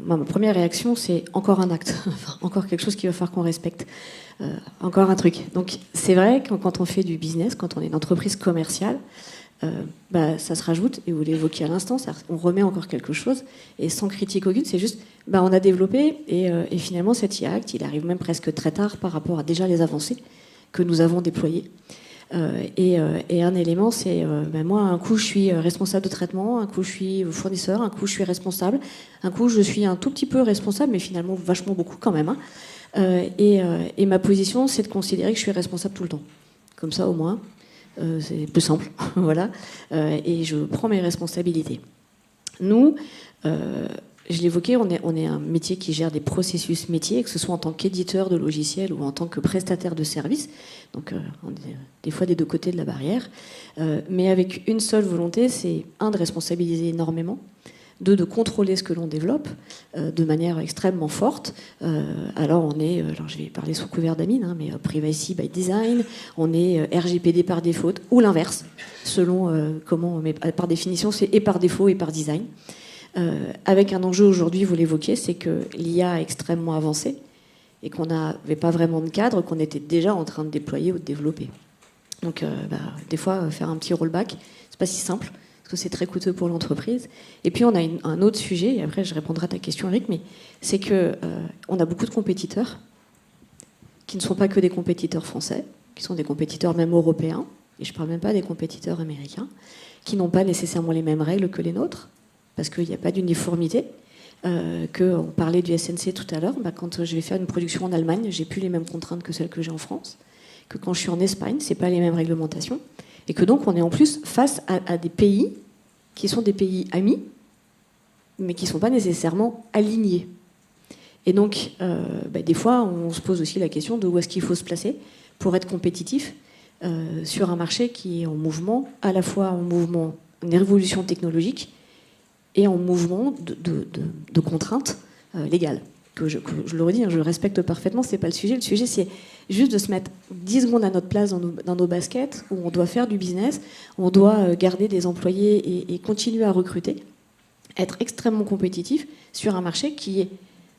ma première réaction, c'est encore un acte, encore quelque chose qu'il va falloir qu'on respecte, encore un truc. Donc c'est vrai que quand on fait du business, quand on est une entreprise commerciale, ça se rajoute, et vous l'évoquiez à l'instant, on remet encore quelque chose, et sans critique aucune, c'est juste, on a développé, et finalement cet IA Act, il arrive même presque très tard par rapport à déjà les avancées que nous avons déployées. Et un élément, c'est moi, un coup je suis responsable de traitement, un coup je suis fournisseur, un coup je suis responsable, un coup je suis un tout petit peu responsable, mais finalement vachement beaucoup quand même. Et ma position, c'est de considérer que je suis responsable tout le temps. Comme ça, au moins, c'est plus simple. Voilà. Et je prends mes responsabilités. Nous, je l'évoquais, on est un métier qui gère des processus métiers, que ce soit en tant qu'éditeur de logiciels ou en tant que prestataire de services. Donc, on est des fois des deux côtés de la barrière. Mais avec une seule volonté, c'est de responsabiliser énormément, de contrôler ce que l'on développe de manière extrêmement forte. Alors je vais parler sous couvert d'Amine, mais privacy by design, on est RGPD par défaut ou l'inverse, selon comment. Mais par définition, c'est et par défaut et par design. Avec un enjeu aujourd'hui, vous l'évoquiez, c'est que l'IA a extrêmement avancé et qu'on n'avait pas vraiment de cadre, qu'on était déjà en train de déployer ou de développer. Donc, des fois, faire un petit rollback, c'est pas si simple, parce que c'est très coûteux pour l'entreprise. Et puis, on a un autre sujet, et après, je répondrai à ta question, Eric, mais c'est qu'on a beaucoup de compétiteurs qui ne sont pas que des compétiteurs français, qui sont des compétiteurs même européens, et je ne parle même pas des compétiteurs américains, qui n'ont pas nécessairement les mêmes règles que les nôtres, parce qu'il n'y a pas d'uniformité. On parlait du SNC tout à l'heure, quand je vais faire une production en Allemagne, j'ai plus les mêmes contraintes que celles que j'ai en France, que quand je suis en Espagne, c'est pas les mêmes réglementations, et que donc on est en plus face à des pays qui sont des pays amis, mais qui ne sont pas nécessairement alignés. Et donc, des fois, on se pose aussi la question de où est-ce qu'il faut se placer pour être compétitif sur un marché qui est en mouvement, à la fois en mouvement, une révolution technologique, et en mouvement de contraintes légales. Que je le redis, je le respecte parfaitement, c'est pas le sujet. Le sujet, c'est juste de se mettre 10 secondes à notre place dans nos baskets, où on doit faire du business, on doit garder des employés et continuer à recruter, être extrêmement compétitif sur un marché qui est,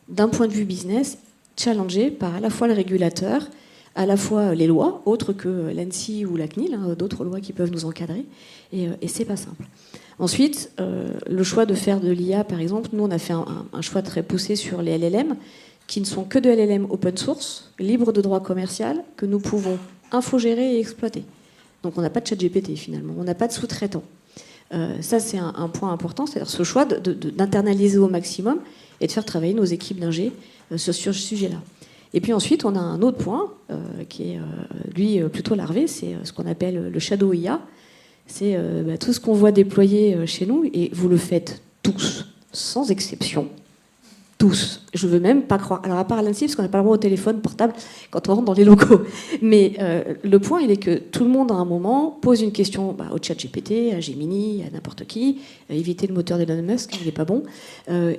d'un point de vue business, challengé par à la fois le régulateur, à la fois les lois, autres que l'ANSSI ou la CNIL, d'autres lois qui peuvent nous encadrer, et c'est pas simple. Ensuite, le choix de faire de l'IA, par exemple, nous on a fait un choix très poussé sur les LLM, qui ne sont que de LLM open source, libres de droit commercial, que nous pouvons infogérer et exploiter. Donc on n'a pas de ChatGPT finalement, on n'a pas de sous-traitant. Ça c'est un point important, c'est-à-dire ce choix d'internaliser au maximum et de faire travailler nos équipes d'ingé sur ce sujet-là. Et puis ensuite, on a un autre point qui est, lui, plutôt larvé, c'est ce qu'on appelle le shadow IA. C'est tout ce qu'on voit déployer chez nous, et vous le faites tous, sans exception. Tous. Je veux même pas croire. Alors, à part à l'ANSSI, parce qu'on n'a pas le droit au téléphone portable quand on rentre dans les locaux. Mais le point, il est que tout le monde, à un moment, pose une question au ChatGPT, à Gemini, à n'importe qui. Éviter le moteur d'Elon Musk, il n'est pas bon.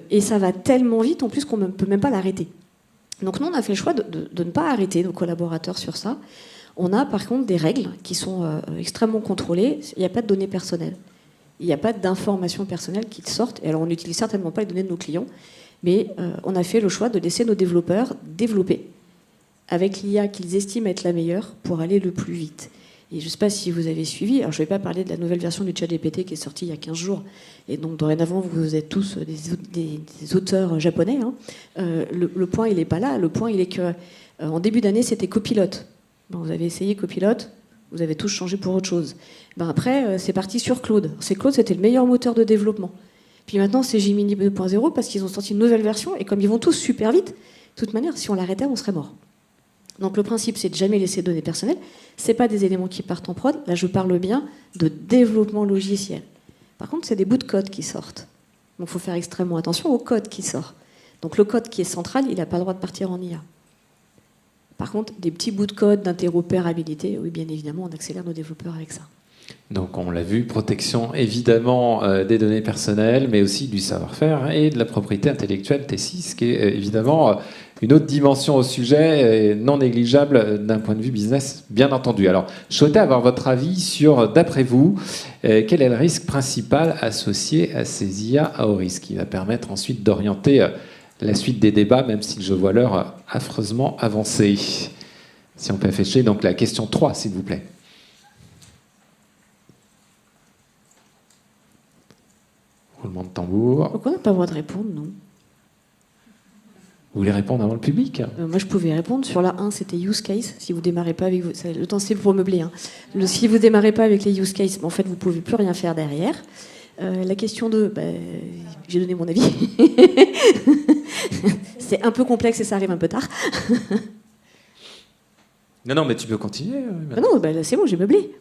Et ça va tellement vite, en plus, qu'on ne peut même pas l'arrêter. Donc, nous, on a fait le choix de ne pas arrêter nos collaborateurs sur ça. On a, par contre, des règles qui sont extrêmement contrôlées. Il n'y a pas de données personnelles. Il n'y a pas d'informations personnelles qui sortent. Et alors, on n'utilise certainement pas les données de nos clients. Mais on a fait le choix de laisser nos développeurs développer avec l'IA qu'ils estiment être la meilleure pour aller le plus vite. Et je ne sais pas si vous avez suivi, alors je ne vais pas parler de la nouvelle version du ChatGPT qui est sortie il y a 15 jours, et donc dorénavant vous êtes tous des auteurs japonais. Le point il n'est pas là, le point il est qu'en début d'année c'était Copilot. Bon, vous avez essayé Copilot, vous avez tous changé pour autre chose. Après c'est parti sur Claude. Claude c'était le meilleur moteur de développement. Puis maintenant, c'est Gemini 2.0 parce qu'ils ont sorti une nouvelle version, et comme ils vont tous super vite, de toute manière, si on l'arrêtait, on serait mort. Donc le principe, c'est de jamais laisser données personnelles. Ce n'est pas des éléments qui partent en prod. Là, je parle bien de développement logiciel. Par contre, c'est des bouts de code qui sortent. Donc il faut faire extrêmement attention au code qui sort. Donc le code qui est central, il n'a pas le droit de partir en IA. Par contre, des petits bouts de code d'interopérabilité, oui, bien évidemment, on accélère nos développeurs avec ça. Donc on l'a vu, protection évidemment des données personnelles, mais aussi du savoir-faire et de la propriété intellectuelle T6, qui est évidemment une autre dimension au sujet, non négligeable d'un point de vue business, bien entendu. Alors, je souhaitais avoir votre avis sur, d'après vous, quel est le risque principal associé à ces IA à haut risque, qui va permettre ensuite d'orienter la suite des débats, même si je vois l'heure affreusement avancée. Si on peut afficher donc la question 3, s'il vous plaît. Roulement de tambour. Donc on n'a pas le droit de répondre, non. Vous voulez répondre avant le public ? Moi, je pouvais répondre. Sur la 1, c'était use case. Si vous démarrez pas avec... Le temps, c'est pour meubler. Si vous démarrez pas avec les use cases, en fait, vous pouvez plus rien faire derrière. La question 2, j'ai donné mon avis. C'est un peu complexe et ça arrive un peu tard. Non, mais tu peux continuer. Non, là, c'est bon, j'ai meublé.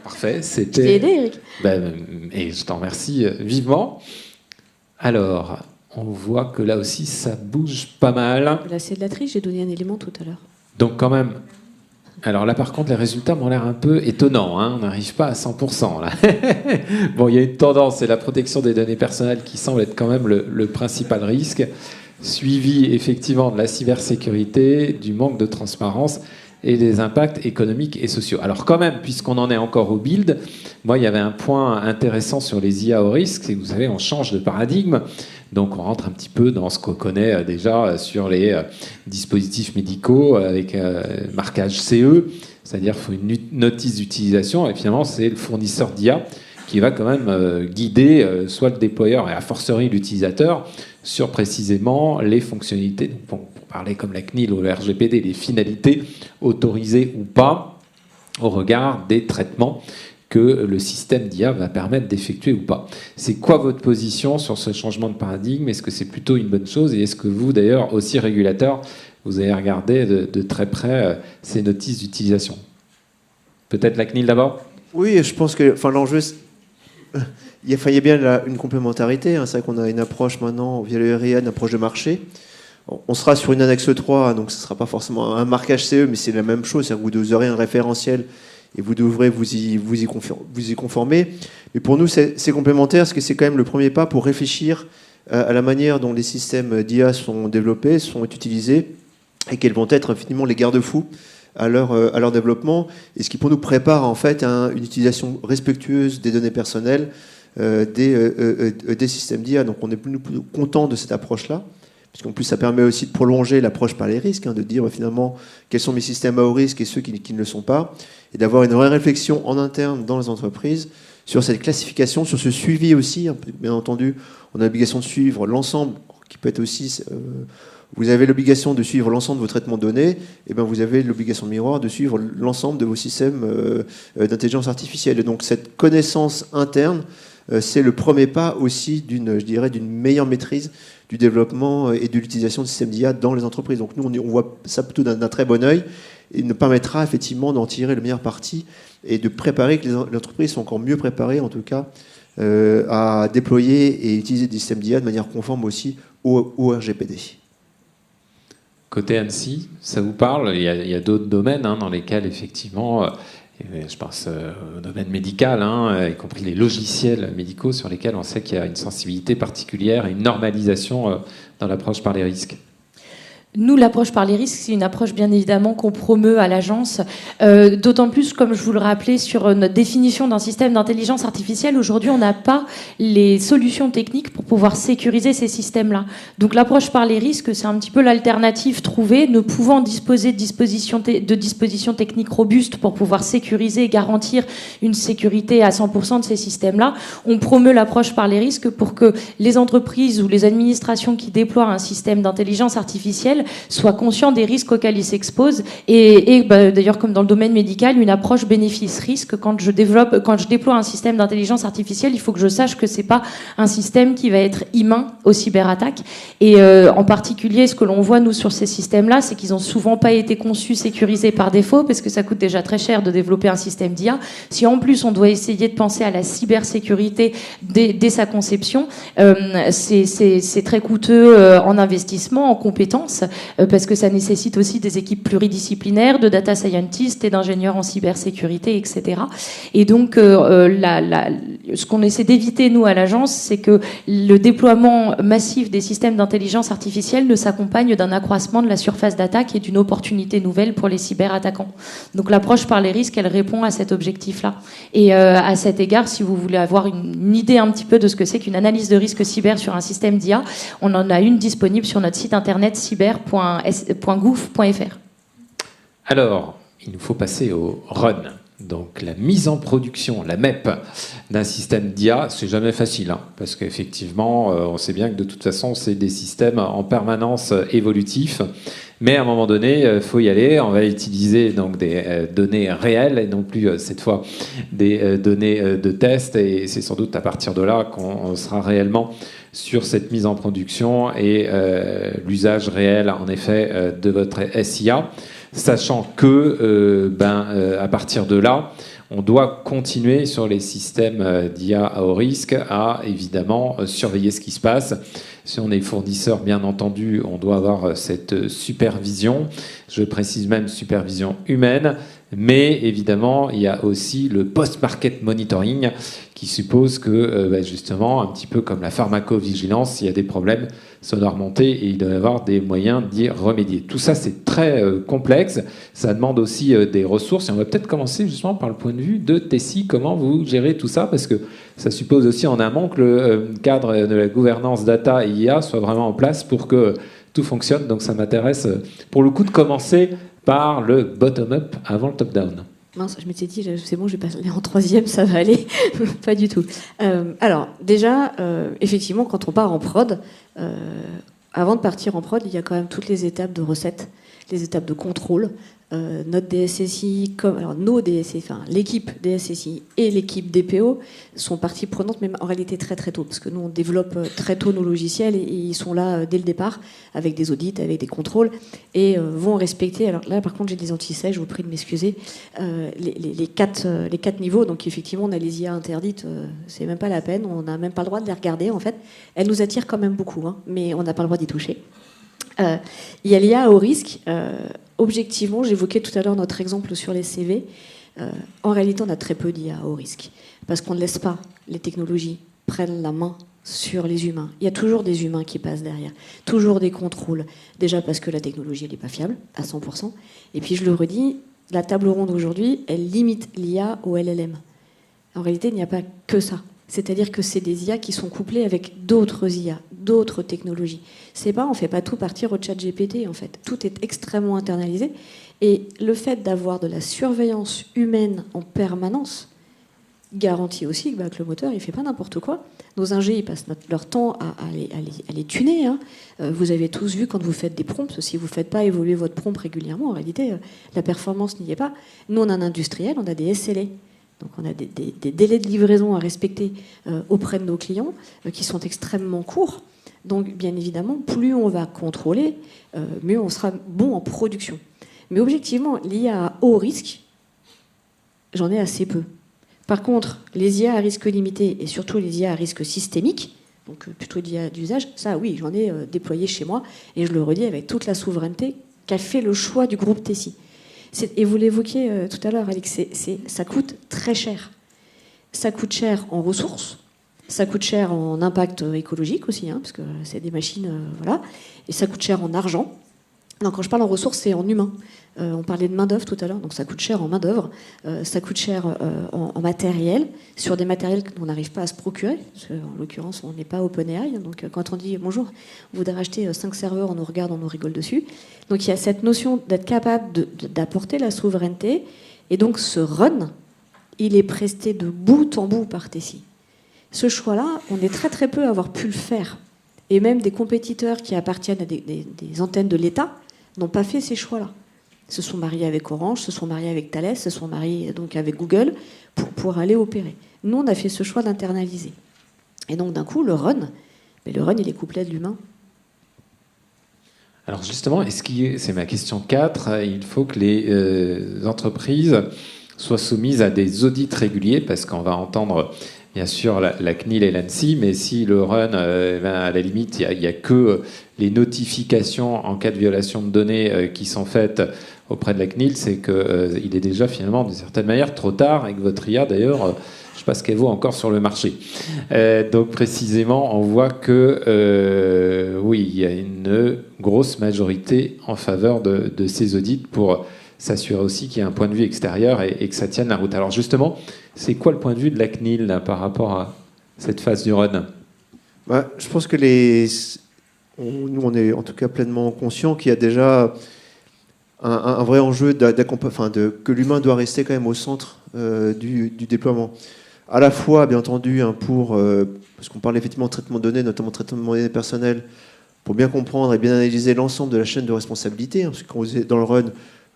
Parfait, Je t'ai aidé, Eric. Et je t'en remercie vivement. Alors, on voit que là aussi, ça bouge pas mal. Là, c'est de la triche, j'ai donné un élément tout à l'heure. Donc quand même... Alors là, par contre, les résultats m'ont l'air un peu étonnants. On n'arrive pas à 100%. Là. Bon, il y a une tendance, c'est la protection des données personnelles qui semble être quand même le principal risque, suivi effectivement de la cybersécurité, du manque de transparence et des impacts économiques et sociaux. Alors quand même, puisqu'on en est encore au build, moi, il y avait un point intéressant sur les IA au risque, c'est que vous savez, on change de paradigme. Donc on rentre un petit peu dans ce qu'on connaît déjà sur les dispositifs médicaux avec marquage CE, c'est-à-dire qu'il faut une notice d'utilisation, et finalement c'est le fournisseur d'IA qui va quand même guider soit le déployeur et a fortiori l'utilisateur sur précisément les fonctionnalités, donc pour parler comme la CNIL ou le RGPD, les finalités autorisées ou pas au regard des traitements que le système d'IA va permettre d'effectuer ou pas. C'est quoi votre position sur ce changement de paradigme ? Est-ce que c'est plutôt une bonne chose ? Et est-ce que vous, d'ailleurs, aussi régulateur, vous avez regardé de très près ces notices d'utilisation. Peut-être la CNIL d'abord ? Oui, je pense que l'enjeu, il y a bien une complémentarité. Hein. C'est vrai qu'on a une approche maintenant, via le RIA, une approche de marché. On sera sur une annexe 3, donc ce ne sera pas forcément un marquage CE, mais c'est la même chose. C'est-à-dire que vous aurez un référentiel et vous devrez vous y conformer. Mais pour nous, c'est complémentaire, parce que c'est quand même le premier pas pour réfléchir à la manière dont les systèmes d'IA sont développés, sont utilisés, et quels vont être finalement les garde-fous à leur développement, et ce qui pour nous prépare en fait une utilisation respectueuse des données personnelles des systèmes d'IA. Donc on est plus content de cette approche-là, puisqu'en plus ça permet aussi de prolonger l'approche par les risques, de dire finalement quels sont mes systèmes à haut risque et ceux qui ne le sont pas, et d'avoir une vraie réflexion en interne dans les entreprises sur cette classification, sur ce suivi aussi. Bien entendu, on a l'obligation de suivre l'ensemble, qui peut être aussi... vous avez l'obligation de suivre l'ensemble de vos traitements de données, et bien vous avez l'obligation de miroir de suivre l'ensemble de vos systèmes d'intelligence artificielle. Et donc cette connaissance interne, c'est le premier pas aussi d'une meilleure maîtrise du développement et de l'utilisation de systèmes d'IA dans les entreprises. Donc nous, on voit ça plutôt d'un très bon œil, et nous permettra effectivement d'en tirer le meilleur parti et de préparer que les entreprises sont encore mieux préparées, en tout cas, à déployer et utiliser des systèmes d'IA de manière conforme aussi au RGPD. Côté Annecy, ça vous parle ? Il y a d'autres domaines dans lesquels, effectivement, je pense au domaine médical, y compris les logiciels médicaux, sur lesquels on sait qu'il y a une sensibilité particulière et une normalisation dans l'approche par les risques. Nous, l'approche par les risques, c'est une approche bien évidemment qu'on promeut à l'agence, d'autant plus, comme je vous le rappelais, sur notre définition d'un système d'intelligence artificielle. Aujourd'hui, on n'a pas les solutions techniques pour pouvoir sécuriser ces systèmes-là. Donc l'approche par les risques, c'est un petit peu l'alternative trouvée, ne pouvant disposer de dispositions techniques robustes pour pouvoir sécuriser et garantir une sécurité à 100% de ces systèmes-là. On promeut l'approche par les risques pour que les entreprises ou les administrations qui déploient un système d'intelligence artificielle soient conscients des risques auxquels ils s'exposent et d'ailleurs, comme dans le domaine médical, une approche bénéfice-risque. Quand je déploie un système d'intelligence artificielle, il faut que je sache que c'est pas un système qui va être immun aux cyberattaques. Et en particulier, ce que l'on voit nous sur ces systèmes-là, c'est qu'ils ont souvent pas été conçus sécurisés par défaut, parce que ça coûte déjà très cher de développer un système d'IA. Si en plus on doit essayer de penser à la cybersécurité dès sa conception, c'est très coûteux en investissement, en compétences, parce que ça nécessite aussi des équipes pluridisciplinaires, de data scientists et d'ingénieurs en cybersécurité, etc. Et donc, ce qu'on essaie d'éviter, nous, à l'agence, c'est que le déploiement massif des systèmes d'intelligence artificielle ne s'accompagne d'un accroissement de la surface d'attaque et d'une opportunité nouvelle pour les cyberattaquants. Donc, l'approche par les risques, elle répond à cet objectif-là. Et à cet égard, si vous voulez avoir une idée un petit peu de ce que c'est qu'une analyse de risque cyber sur un système d'IA, on en a une disponible sur notre site internet cyber.gouv.fr. Alors, il nous faut passer au run. Donc la mise en production, la MEP d'un système d'IA, c'est jamais facile, parce qu'effectivement, on sait bien que de toute façon, c'est des systèmes en permanence évolutifs. Mais à un moment donné, il faut y aller. On va utiliser donc des données réelles et non plus cette fois des données de test. Et c'est sans doute à partir de là qu'on sera réellement sur cette mise en production et l'usage réel, en effet, de votre SIA. Sachant que, à partir de là, on doit continuer sur les systèmes d'IA à haut risque à, évidemment, surveiller ce qui se passe. Si on est fournisseur, bien entendu, on doit avoir cette supervision. Je précise même supervision humaine. Mais évidemment, il y a aussi le post-market monitoring qui suppose que, justement, un petit peu comme la pharmacovigilance, s'il y a des problèmes, ça doit remonter et il doit y avoir des moyens d'y remédier. Tout ça, c'est très complexe. Ça demande aussi des ressources. Et on va peut-être commencer justement par le point de vue de Tessie. Comment vous gérez tout ça? Parce que ça suppose aussi en amont que le cadre de la gouvernance data et IA soit vraiment en place pour que tout fonctionne. Donc ça m'intéresse pour le coup de commencer par le bottom-up avant le top-down. Mince, je m'étais dit, c'est bon, je vais passer en troisième, ça va aller. Pas du tout. Alors, déjà, effectivement, quand on part en prod, avant de partir en prod, il y a quand même toutes les étapes de recette, les étapes de contrôle, notre DSSI, alors nos DSSI, enfin l'équipe DSSI et l'équipe DPO sont partie prenante, mais en réalité très très tôt, parce que nous on développe très tôt nos logiciels et ils sont là dès le départ avec des audits, avec des contrôles et vont respecter. Alors là par contre j'ai des anti-sèches, je vous prie de m'excuser, les quatre niveaux. Donc effectivement on a les IA interdites, c'est même pas la peine, on n'a même pas le droit de les regarder en fait. Elles nous attirent quand même beaucoup, hein, mais on n'a pas le droit d'y toucher. Il y a l'IA à haut risque. Objectivement, j'évoquais tout à l'heure notre exemple sur les CV. En réalité, on a très peu d'IA à haut risque. Parce qu'on ne laisse pas les technologies prennent la main sur les humains. Il y a toujours des humains qui passent derrière. Toujours des contrôles. Déjà parce que la technologie, elle n'est pas fiable, à 100%. Et puis, je le redis, la table ronde aujourd'hui, elle limite l'IA au LLM. En réalité, il n'y a pas que ça. C'est-à-dire que c'est des IA qui sont couplées avec d'autres IA, d'autres technologies. C'est pas, on fait pas tout partir au chat GPT, en fait. Tout est extrêmement internalisé. Et le fait d'avoir de la surveillance humaine en permanence garantit aussi que le moteur, il fait pas n'importe quoi. Nos ingés, ils passent leur temps à les tuner. Hein. Vous avez tous vu quand vous faites des prompts, si vous ne faites pas évoluer votre prompt régulièrement, en réalité, la performance n'y est pas. Nous, on a un industriel, on a des SLA. Donc on a des délais de livraison à respecter auprès de nos clients qui sont extrêmement courts. Donc bien évidemment, plus on va contrôler, mieux on sera bon en production. Mais objectivement, l'IA à haut risque, j'en ai assez peu. Par contre, les IA à risque limité et surtout les IA à risque systémique, donc plutôt l'IA d'usage, ça oui, j'en ai déployé chez moi et je le redis avec toute la souveraineté qu'a fait le choix du groupe Tessie. Et vous l'évoquiez tout à l'heure, Alix, ça coûte très cher. Ça coûte cher en ressources, ça coûte cher en impact écologique aussi, hein, parce que c'est des machines, voilà, et ça coûte cher en argent. Non, quand je parle en ressources, c'est en humain. On parlait de main-d'œuvre tout à l'heure, donc ça coûte cher en main-d'œuvre, ça coûte cher en matériel, sur des matériels qu'on n'arrive pas à se procurer. Parce que, en l'occurrence, on n'est pas OpenAI, donc quand on dit bonjour, vous voudrez acheter 5 serveurs, on nous regarde, on nous rigole dessus. Donc il y a cette notion d'être capable d'apporter la souveraineté, et donc ce run, il est presté de bout en bout par Tessie. Ce choix-là, on est très très peu à avoir pu le faire. Et même des compétiteurs qui appartiennent à des antennes de l'État n'ont pas fait ces choix-là. Se sont mariés avec Orange, se sont mariés avec Thales, se sont mariés donc avec Google pour aller opérer. Nous, on a fait ce choix d'internaliser. Et donc, d'un coup, le run, il est couplé de l'humain. Alors justement, c'est ma question 4, il faut que les entreprises soient soumises à des audits réguliers, parce qu'on va entendre bien sûr la CNIL et l'ANSSI, mais si le run, à la limite, il n'y a que les notifications en cas de violation de données qui sont faites auprès de la CNIL, c'est qu'il est déjà finalement d'une certaine manière trop tard, et que votre IA d'ailleurs, je ne sais pas ce qu'elle vaut encore sur le marché. Donc précisément, on voit que oui, il y a une grosse majorité en faveur de ces audits pour s'assurer aussi qu'il y a un point de vue extérieur et que ça tienne la route. Alors justement, c'est quoi le point de vue de la CNIL là, par rapport à cette phase du run ? Je pense que nous, on est en tout cas pleinement conscient qu'il y a déjà un vrai enjeu que l'humain doit rester quand même au centre du déploiement. À la fois, bien entendu, parce qu'on parle effectivement de traitement de données, notamment de traitement de données personnelles, pour bien comprendre et bien analyser l'ensemble de la chaîne de responsabilité. Parce que quand vous êtes dans le run,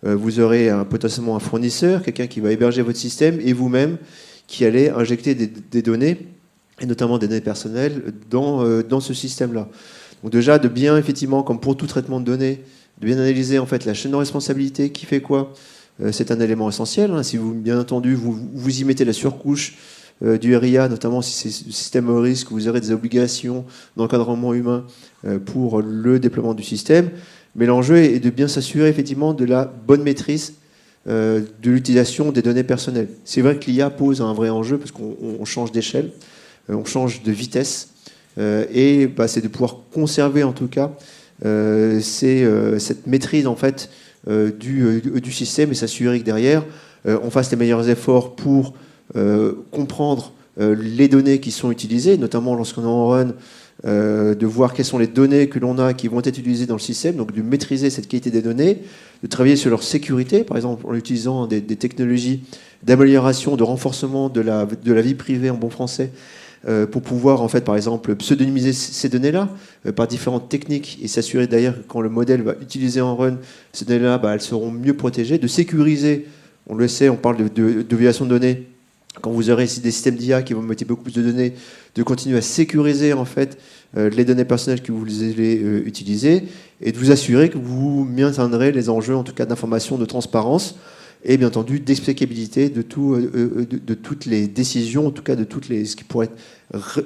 vous aurez potentiellement un fournisseur, quelqu'un qui va héberger votre système, et vous-même qui allez injecter des données, et notamment des données personnelles, dans ce système-là. Donc déjà, de bien, effectivement, comme pour tout traitement de données, de bien analyser en fait la chaîne de responsabilité, qui fait quoi. C'est un élément essentiel. Hein. Si vous, bien entendu, vous y mettez la surcouche du RIA, notamment si c'est le système au risque, vous aurez des obligations d'encadrement humain pour le déploiement du système. Mais l'enjeu est de bien s'assurer effectivement de la bonne maîtrise de l'utilisation des données personnelles. C'est vrai que l'IA pose un vrai enjeu parce qu'on change d'échelle, on change de vitesse, et c'est de pouvoir conserver en tout cas cette maîtrise en fait du système et s'assurer que derrière on fasse les meilleurs efforts pour comprendre les données qui sont utilisées, notamment lorsqu'on est en run, de voir quelles sont les données que l'on a qui vont être utilisées dans le système, donc de maîtriser cette qualité des données, de travailler sur leur sécurité, par exemple en utilisant des technologies d'amélioration, de renforcement de la vie privée en bon français, pour pouvoir, en fait, par exemple, pseudonymiser ces données-là par différentes techniques et s'assurer d'ailleurs que quand le modèle va utiliser en run, ces données-là, elles seront mieux protégées, de sécuriser, on le sait, on parle de violation de données, quand vous aurez ici des systèmes d'IA qui vont mettre beaucoup plus de données, de continuer à sécuriser, en fait, les données personnelles que vous allez utiliser et de vous assurer que vous maintiendrez les enjeux, en tout cas d'information, de transparence, et bien entendu d'explicabilité de toutes les décisions, en tout cas de ce qui pourrait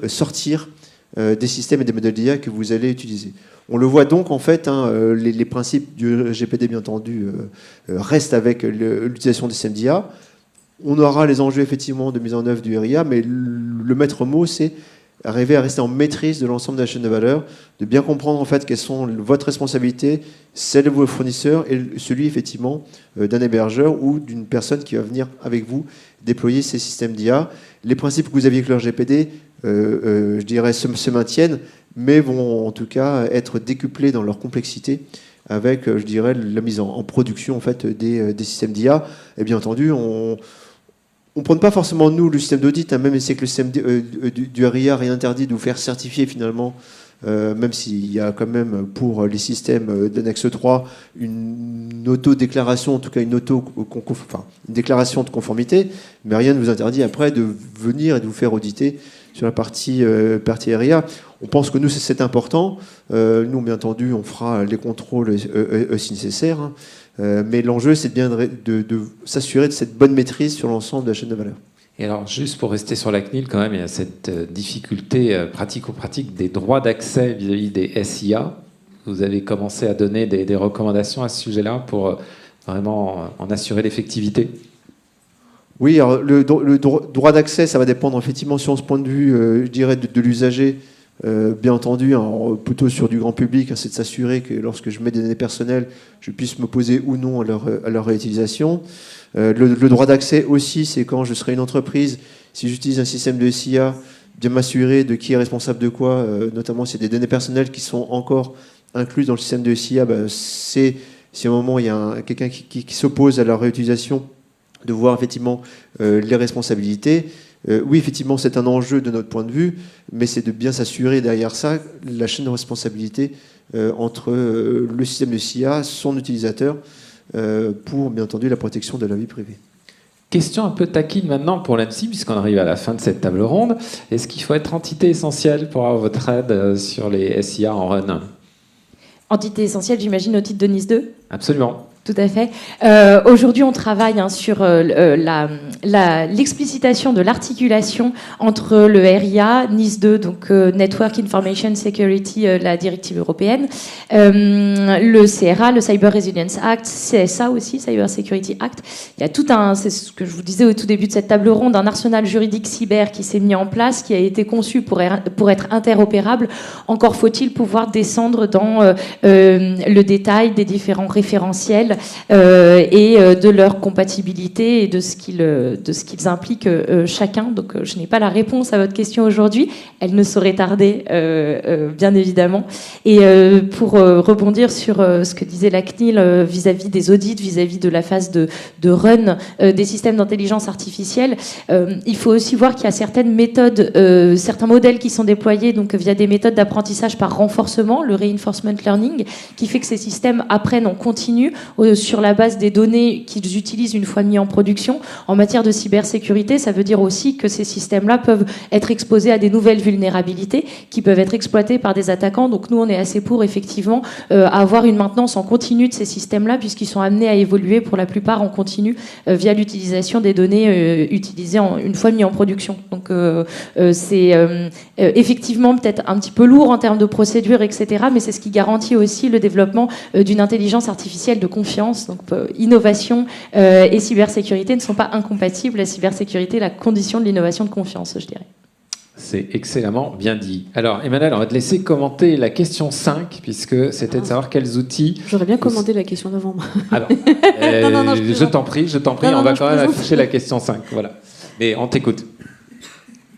sortir des systèmes et des modèles d'IA que vous allez utiliser. On le voit donc en fait, les principes du GPD bien entendu restent avec l'utilisation des systèmes d'IA. On aura les enjeux effectivement de mise en œuvre du RIA, mais le maître mot c'est arriver à rester en maîtrise de l'ensemble de la chaîne de valeur, de bien comprendre en fait quelles sont votre responsabilité, celle de vos fournisseurs et celui effectivement d'un hébergeur ou d'une personne qui va venir avec vous déployer ces systèmes d'IA. Les principes que vous aviez avec leur GPD, je dirais, se maintiennent, mais vont en tout cas être décuplés dans leur complexité avec, je dirais, la mise en production en fait des systèmes d'IA. Et bien entendu, on ne prend pas forcément, nous, le système d'audit, même si le système du RIA rien interdit de vous faire certifier finalement, même s'il y a quand même pour les systèmes d'annexe 3 une autodéclaration, en tout cas une déclaration de conformité, mais rien ne vous interdit après de venir et de vous faire auditer sur la partie RIA. On pense que nous, c'est important. Nous, bien entendu, on fera les contrôles si nécessaire. Hein. Mais l'enjeu, c'est bien de s'assurer de cette bonne maîtrise sur l'ensemble de la chaîne de valeur. Et alors, juste pour rester sur la CNIL, quand même, il y a cette difficulté pratico-pratique des droits d'accès vis-à-vis des SIA. Vous avez commencé à donner des recommandations à ce sujet-là pour vraiment en assurer l'effectivité. Oui, alors le droit d'accès, ça va dépendre effectivement sur ce point de vue, je dirais, de l'usager. Bien entendu, plutôt sur du grand public, c'est de s'assurer que lorsque je mets des données personnelles, je puisse m'opposer ou non à leur réutilisation. Le droit d'accès aussi, c'est quand je serai une entreprise, si j'utilise un système de SIA, bien m'assurer de qui est responsable de quoi, notamment si des données personnelles qui sont encore incluses dans le système de SIA, c'est si à un moment il y a quelqu'un qui s'oppose à leur réutilisation, de voir effectivement les responsabilités. Oui, effectivement, c'est un enjeu de notre point de vue, mais c'est de bien s'assurer derrière ça la chaîne de responsabilité entre le système de SIA, son utilisateur, pour bien entendu la protection de la vie privée. Question un peu taquine maintenant pour l'ANSSI, puisqu'on arrive à la fin de cette table ronde. Est-ce qu'il faut être entité essentielle pour avoir votre aide sur les SIA en run ? Entité essentielle, j'imagine, au titre de NIS 2 ? Absolument. Tout à fait. Aujourd'hui, on travaille sur l'explicitation de l'articulation entre le RIA, NIS 2, donc Network Information Security, la directive européenne, le CRA, le Cyber Resilience Act, CSA aussi, Cyber Security Act. Il y a tout c'est ce que je vous disais au tout début de cette table ronde, un arsenal juridique cyber qui s'est mis en place, qui a été conçu pour être interopérable. Encore faut-il pouvoir descendre dans le détail des différents référentiels et de leur compatibilité et de ce qu'ils impliquent chacun. Donc je n'ai pas la réponse à votre question aujourd'hui, elle ne saurait tarder bien évidemment. Et pour rebondir sur ce que disait la CNIL vis-à-vis des audits, vis-à-vis de la phase de run des systèmes d'intelligence artificielle, il faut aussi voir qu'il y a certaines méthodes, certains modèles qui sont déployés donc via des méthodes d'apprentissage par renforcement, le reinforcement learning, qui fait que ces systèmes apprennent en continu sur la base des données qu'ils utilisent une fois mis en production. En matière de cybersécurité, ça veut dire aussi que ces systèmes-là peuvent être exposés à des nouvelles vulnérabilités qui peuvent être exploitées par des attaquants. Donc nous, on est assez pour, effectivement, avoir une maintenance en continu de ces systèmes-là, puisqu'ils sont amenés à évoluer pour la plupart en continu via l'utilisation des données utilisées une fois mis en production. Donc c'est effectivement peut-être un petit peu lourd en termes de procédures, etc., mais c'est ce qui garantit aussi le développement d'une intelligence artificielle de confiance. Donc innovation et cybersécurité ne sont pas incompatibles. La cybersécurité est la condition de l'innovation de confiance, je dirais. C'est excellemment bien dit. Alors, Emmanuel, on va te laisser commenter la question 5, puisque c'était de savoir quels outils... J'aurais bien commandé la question d'avant. Alors, non, je t'en prie, on va quand même afficher la question 5. Voilà. Mais on t'écoute.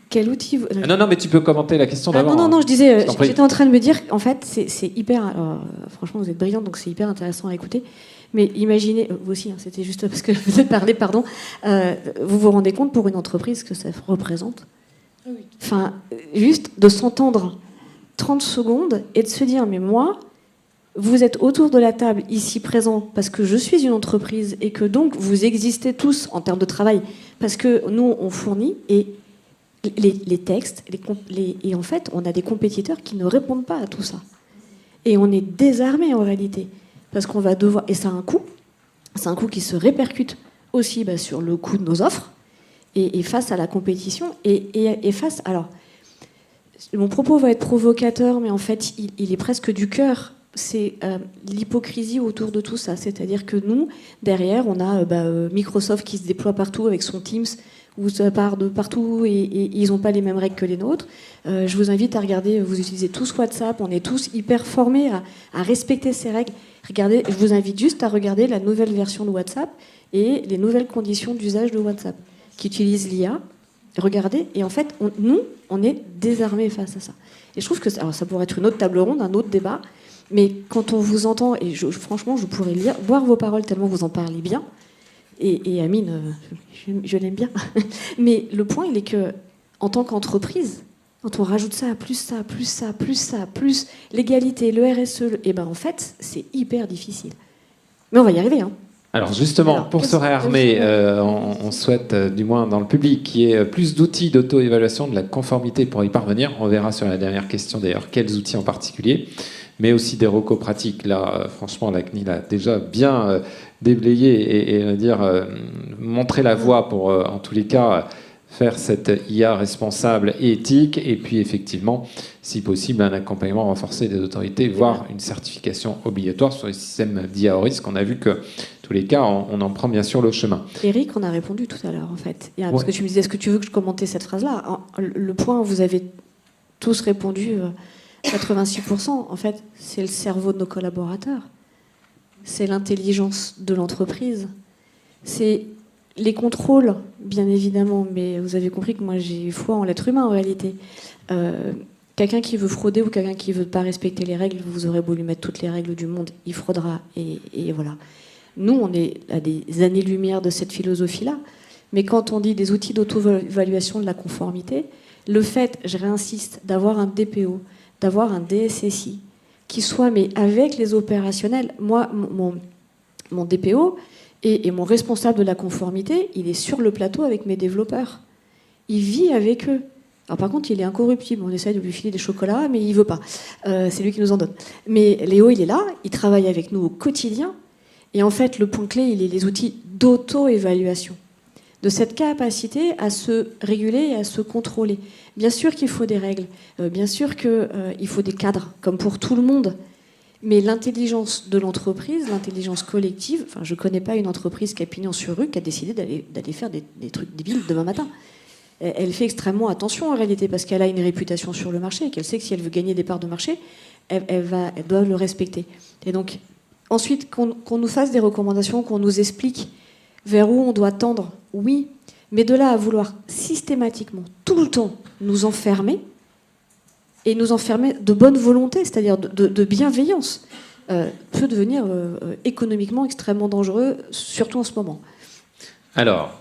Quel outil Non, mais tu peux commenter la question d'avant. Non, je disais, j'étais en train de me dire, en fait, c'est hyper... Alors, franchement, vous êtes brillante, donc c'est hyper intéressant à écouter. Mais imaginez, vous aussi, c'était juste parce que je vous ai parlé, pardon, vous vous rendez compte pour une entreprise que ça représente Enfin, juste de s'entendre 30 secondes et de se dire, mais moi, vous êtes autour de la table ici présent parce que je suis une entreprise et que donc vous existez tous en termes de travail parce que nous, on fournit et les textes, et en fait, on a des compétiteurs qui ne répondent pas à tout ça. Et on est désarmé en réalité parce qu'on va devoir... Et ça a un coût. C'est un coût qui se répercute aussi sur le coût de nos offres et face à la compétition et face... Alors, mon propos va être provocateur, mais en fait, il est presque du cœur. C'est l'hypocrisie autour de tout ça. C'est-à-dire que nous, derrière, on a Microsoft qui se déploie partout avec son Teams, où ça part de partout et ils n'ont pas les mêmes règles que les nôtres. Je vous invite à regarder, vous utilisez tous WhatsApp, on est tous hyper formés à respecter ces règles. Regardez, je vous invite juste à regarder la nouvelle version de WhatsApp et les nouvelles conditions d'usage de WhatsApp qui utilisent l'IA. Regardez, et en fait, nous, on est désarmés face à ça. Et je trouve que ça pourrait être une autre table ronde, un autre débat, mais quand on vous entend, et franchement, je pourrais boire vos paroles tellement vous en parlez bien, et Amine, je l'aime bien, mais le point, il est que, en tant qu'entreprise, quand on rajoute ça, plus ça, plus ça, plus ça, plus l'égalité, le RSE, et en fait, c'est hyper difficile. Mais on va y arriver, hein. Alors justement, pour se réarmer, on souhaite, du moins dans le public, qu'il y ait plus d'outils d'auto-évaluation de la conformité pour y parvenir. On verra sur la dernière question d'ailleurs quels outils en particulier, mais aussi des recos pratiques. Là, franchement, la CNIL a déjà bien déblayé et montré la voie pour, en tous les cas, faire cette IA responsable et éthique, et puis effectivement, si possible, un accompagnement renforcé des autorités, voire une certification obligatoire sur les systèmes d'IA au risque. On a vu que, tous les cas, on en prend bien sûr le chemin. Eric, on a répondu tout à l'heure, en fait. Parce que tu me disais, est-ce que tu veux que je commente cette phrase-là ? Le point, vous avez tous répondu, 86%, en fait, c'est le cerveau de nos collaborateurs. C'est l'intelligence de l'entreprise. C'est les contrôles, bien évidemment, mais vous avez compris que moi, j'ai foi en l'être humain, en réalité. Quelqu'un qui veut frauder ou quelqu'un qui ne veut pas respecter les règles, vous aurez beau lui mettre toutes les règles du monde, il fraudera, et voilà. Nous, on est à des années-lumière de cette philosophie-là. Mais quand on dit des outils d'auto-évaluation de la conformité, le fait, je réinsiste, d'avoir un DPO, d'avoir un DSSI, qui soit, mais avec les opérationnels, moi, mon DPO et mon responsable de la conformité, il est sur le plateau avec mes développeurs. Il vit avec eux. Alors par contre, il est incorruptible. On essaie de lui filer des chocolats, mais il veut pas. C'est lui qui nous en donne. Mais Léo, il est là, il travaille avec nous au quotidien. Et en fait, le point clé, il est les outils d'auto-évaluation, de cette capacité à se réguler et à se contrôler. Bien sûr qu'il faut des règles, bien sûr qu'il faut des cadres, comme pour tout le monde, mais l'intelligence de l'entreprise, l'intelligence collective, enfin, je ne connais pas une entreprise qui a pignon sur rue, qui a décidé d'aller faire des trucs débiles demain matin. Elle fait extrêmement attention en réalité, parce qu'elle a une réputation sur le marché, et qu'elle sait que si elle veut gagner des parts de marché, elle doit le respecter. Et donc, ensuite, qu'on nous fasse des recommandations, qu'on nous explique vers où on doit tendre, oui, mais de là à vouloir systématiquement, tout le temps, nous enfermer, et nous enfermer de bonne volonté, c'est-à-dire de bienveillance, peut devenir économiquement extrêmement dangereux, surtout en ce moment. Alors,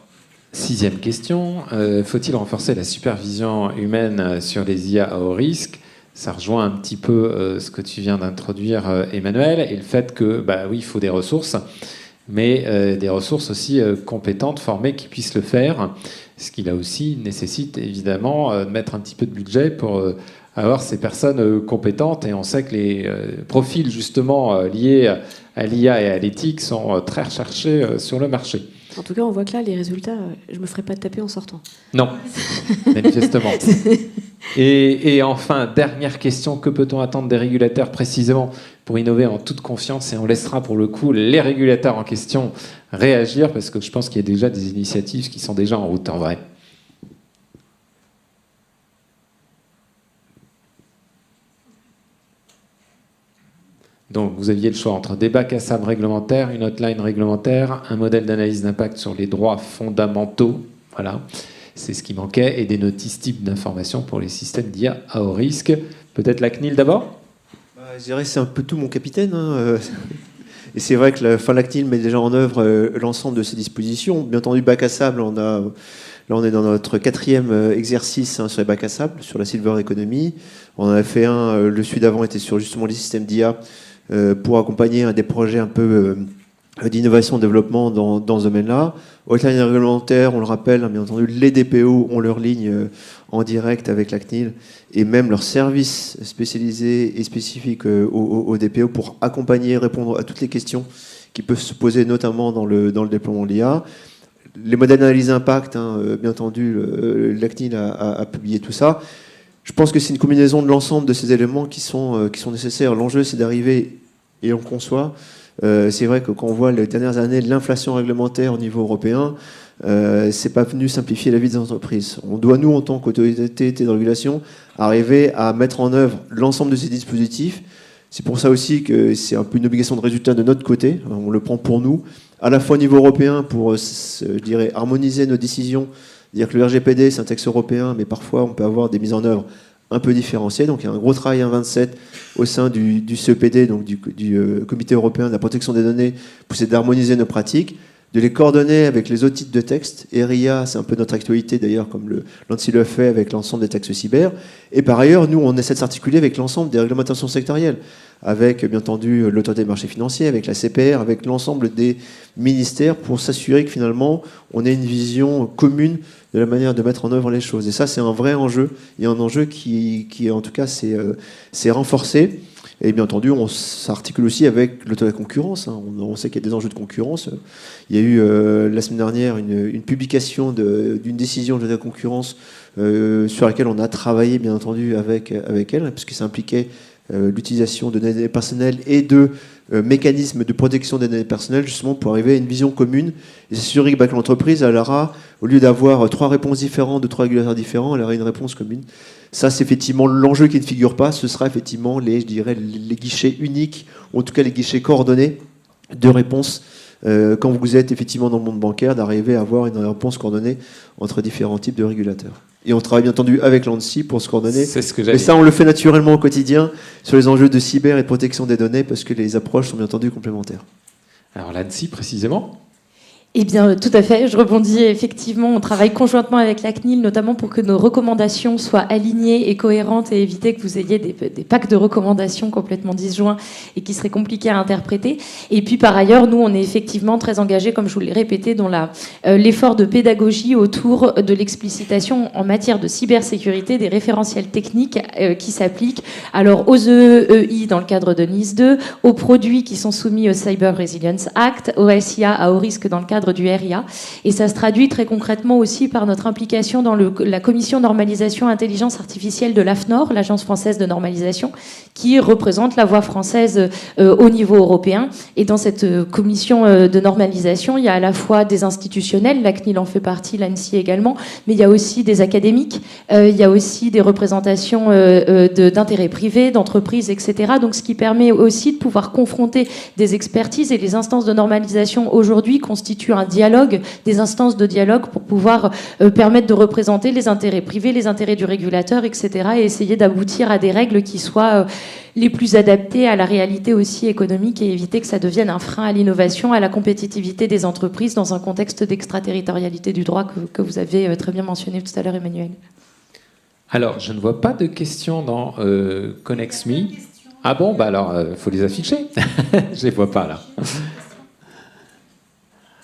6e question, faut-il renforcer la supervision humaine sur les IA à haut risque ? Ça rejoint un petit peu ce que tu viens d'introduire, Emmanuel, et le fait que, oui, il faut des ressources, mais des ressources aussi compétentes, formées, qui puissent le faire, ce qui là aussi nécessite évidemment de mettre un petit peu de budget pour avoir ces personnes compétentes, et on sait que les profils justement liés à l'IA et à l'éthique sont très recherchés sur le marché. En tout cas, on voit que là, les résultats, je ne me ferai pas taper en sortant. Non, manifestement. Et enfin, dernière question, que peut-on attendre des régulateurs précisément pour innover en toute confiance ? Et on laissera pour le coup les régulateurs en question réagir, parce que je pense qu'il y a déjà des initiatives qui sont déjà en route en vrai. Donc vous aviez le choix entre des bacs à sable réglementaires, une hotline réglementaire, un modèle d'analyse d'impact sur les droits fondamentaux, voilà, c'est ce qui manquait, et des notices types d'information pour les systèmes d'IA à haut risque. Peut-être la CNIL d'abord ? Je dirais c'est un peu tout mon capitaine. Et c'est vrai que la CNIL met déjà en œuvre l'ensemble de ces dispositions. Bien entendu, bac à sable, là, on est dans notre 4e exercice sur les bacs à sable, sur la Silver Economy. On en a fait un, le celui d'avant était sur justement les systèmes d'IA pour accompagner des projets un peu d'innovation, de développement dans ce domaine-là. Hotline réglementaire, on le rappelle, bien entendu, les DPO ont leur ligne en direct avec la CNIL et même leurs services spécialisés et spécifiques aux DPO pour accompagner, répondre à toutes les questions qui peuvent se poser, notamment dans le déploiement de l'IA. Les modèles d'analyse d'impact, bien entendu, la CNIL a publié tout ça. Je pense que c'est une combinaison de l'ensemble de ces éléments qui sont nécessaires. L'enjeu, c'est d'arriver, et on conçoit, c'est vrai que quand on voit les dernières années de l'inflation réglementaire au niveau européen, c'est pas venu simplifier la vie des entreprises. On doit, nous, en tant qu'autorité de régulation, arriver à mettre en œuvre l'ensemble de ces dispositifs. C'est pour ça aussi que c'est un peu une obligation de résultat de notre côté. On le prend pour nous, à la fois au niveau européen pour, je dirais, harmoniser nos décisions. Dire que le RGPD, c'est un texte européen, mais parfois on peut avoir des mises en œuvre un peu différenciées. Donc il y a un gros travail en 27 au sein du CEPD, donc du Comité européen de la protection des données, pour essayer d'harmoniser nos pratiques, de les coordonner avec les autres titres de textes. RIA, c'est un peu notre actualité d'ailleurs, comme l'ANSSI le fait avec l'ensemble des textes cyber. Et par ailleurs, nous, on essaie de s'articuler avec l'ensemble des réglementations sectorielles, avec bien entendu l'autorité des marchés financiers, avec la CPR, avec l'ensemble des ministères, pour s'assurer que finalement, on ait une vision commune de la manière de mettre en œuvre les choses. Et ça, c'est un vrai enjeu, et un enjeu qui en tout cas, s'est renforcé. Et bien entendu, on s'articule aussi avec l'autorité de la concurrence. On sait qu'il y a des enjeux de concurrence. Il y a eu la semaine dernière une publication d'une décision de l'autorité de la concurrence sur laquelle on a travaillé, bien entendu, avec elle, puisque ça impliquait l'utilisation de données personnelles et de mécanismes de protection des données personnelles, justement pour arriver à une vision commune et s'assurer que l'entreprise, elle aura, au lieu d'avoir 3 réponses différentes de 3 régulateurs différents, elle aura une réponse commune. Ça, c'est effectivement l'enjeu qui ne figure pas. Ce sera effectivement les guichets uniques, ou en tout cas les guichets coordonnés de réponse quand vous êtes effectivement dans le monde bancaire, d'arriver à avoir une réponse coordonnée entre différents types de régulateurs. Et on travaille bien entendu avec l'ANSSI pour se coordonner. C'est ce que Mais ça, on le fait naturellement au quotidien sur les enjeux de cyber et de protection des données parce que les approches sont bien entendu complémentaires. Alors l'ANSSI, précisément ? Eh bien, tout à fait. Je rebondis. Effectivement, on travaille conjointement avec la CNIL, notamment pour que nos recommandations soient alignées et cohérentes et éviter que vous ayez des packs de recommandations complètement disjoints et qui seraient compliqués à interpréter. Et puis, par ailleurs, nous, on est effectivement très engagés, comme je vous l'ai répété, dans l'effort de pédagogie autour de l'explicitation en matière de cybersécurité des référentiels techniques qui s'appliquent alors aux EEI dans le cadre de NIS 2, aux produits qui sont soumis au Cyber Resilience Act, au SIA à haut risque dans le cadre du RIA. Et ça se traduit très concrètement aussi par notre implication dans la commission normalisation intelligence artificielle de l'AFNOR, l'Agence française de normalisation, qui représente la voix française au niveau européen. Et dans cette commission de normalisation, il y a à la fois des institutionnels, la CNIL en fait partie, l'ANSSI également, mais il y a aussi des académiques, il y a aussi des représentations d'intérêts privés, d'entreprises, etc. Donc ce qui permet aussi de pouvoir confronter des expertises, et les instances de normalisation aujourd'hui constituent un dialogue, des instances de dialogue pour pouvoir permettre de représenter les intérêts privés, les intérêts du régulateur, etc. et essayer d'aboutir à des règles qui soient les plus adaptées à la réalité aussi économique et éviter que ça devienne un frein à l'innovation, à la compétitivité des entreprises dans un contexte d'extraterritorialité du droit que vous avez très bien mentionné tout à l'heure, Emmanuel. Alors, je ne vois pas de questions dans ConnexMe. Ah bon, bah alors, faut les afficher. Je les vois pas là.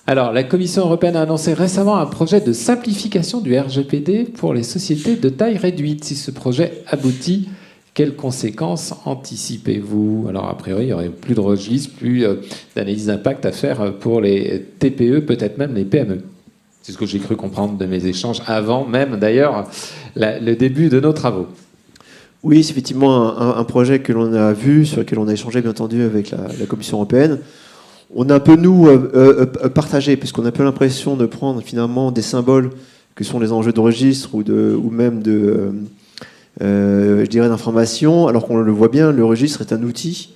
Alors, la Commission européenne a annoncé récemment un projet de simplification du RGPD pour les sociétés de taille réduite. Si ce projet aboutit, quelles conséquences anticipez-vous? Alors, a priori, il n'y aurait plus de registre, plus d'analyse d'impact à faire pour les TPE, peut-être même les PME. C'est ce que j'ai cru comprendre de mes échanges avant même, d'ailleurs, le début de nos travaux. Oui, c'est effectivement un projet que l'on a vu, sur lequel on a échangé, bien entendu, avec la Commission européenne. On a un peu, nous, partagé, puisqu'on a un peu l'impression de prendre, finalement, des symboles que sont les enjeux de registre ou même je dirais, d'information, alors qu'on le voit bien, le registre est un outil,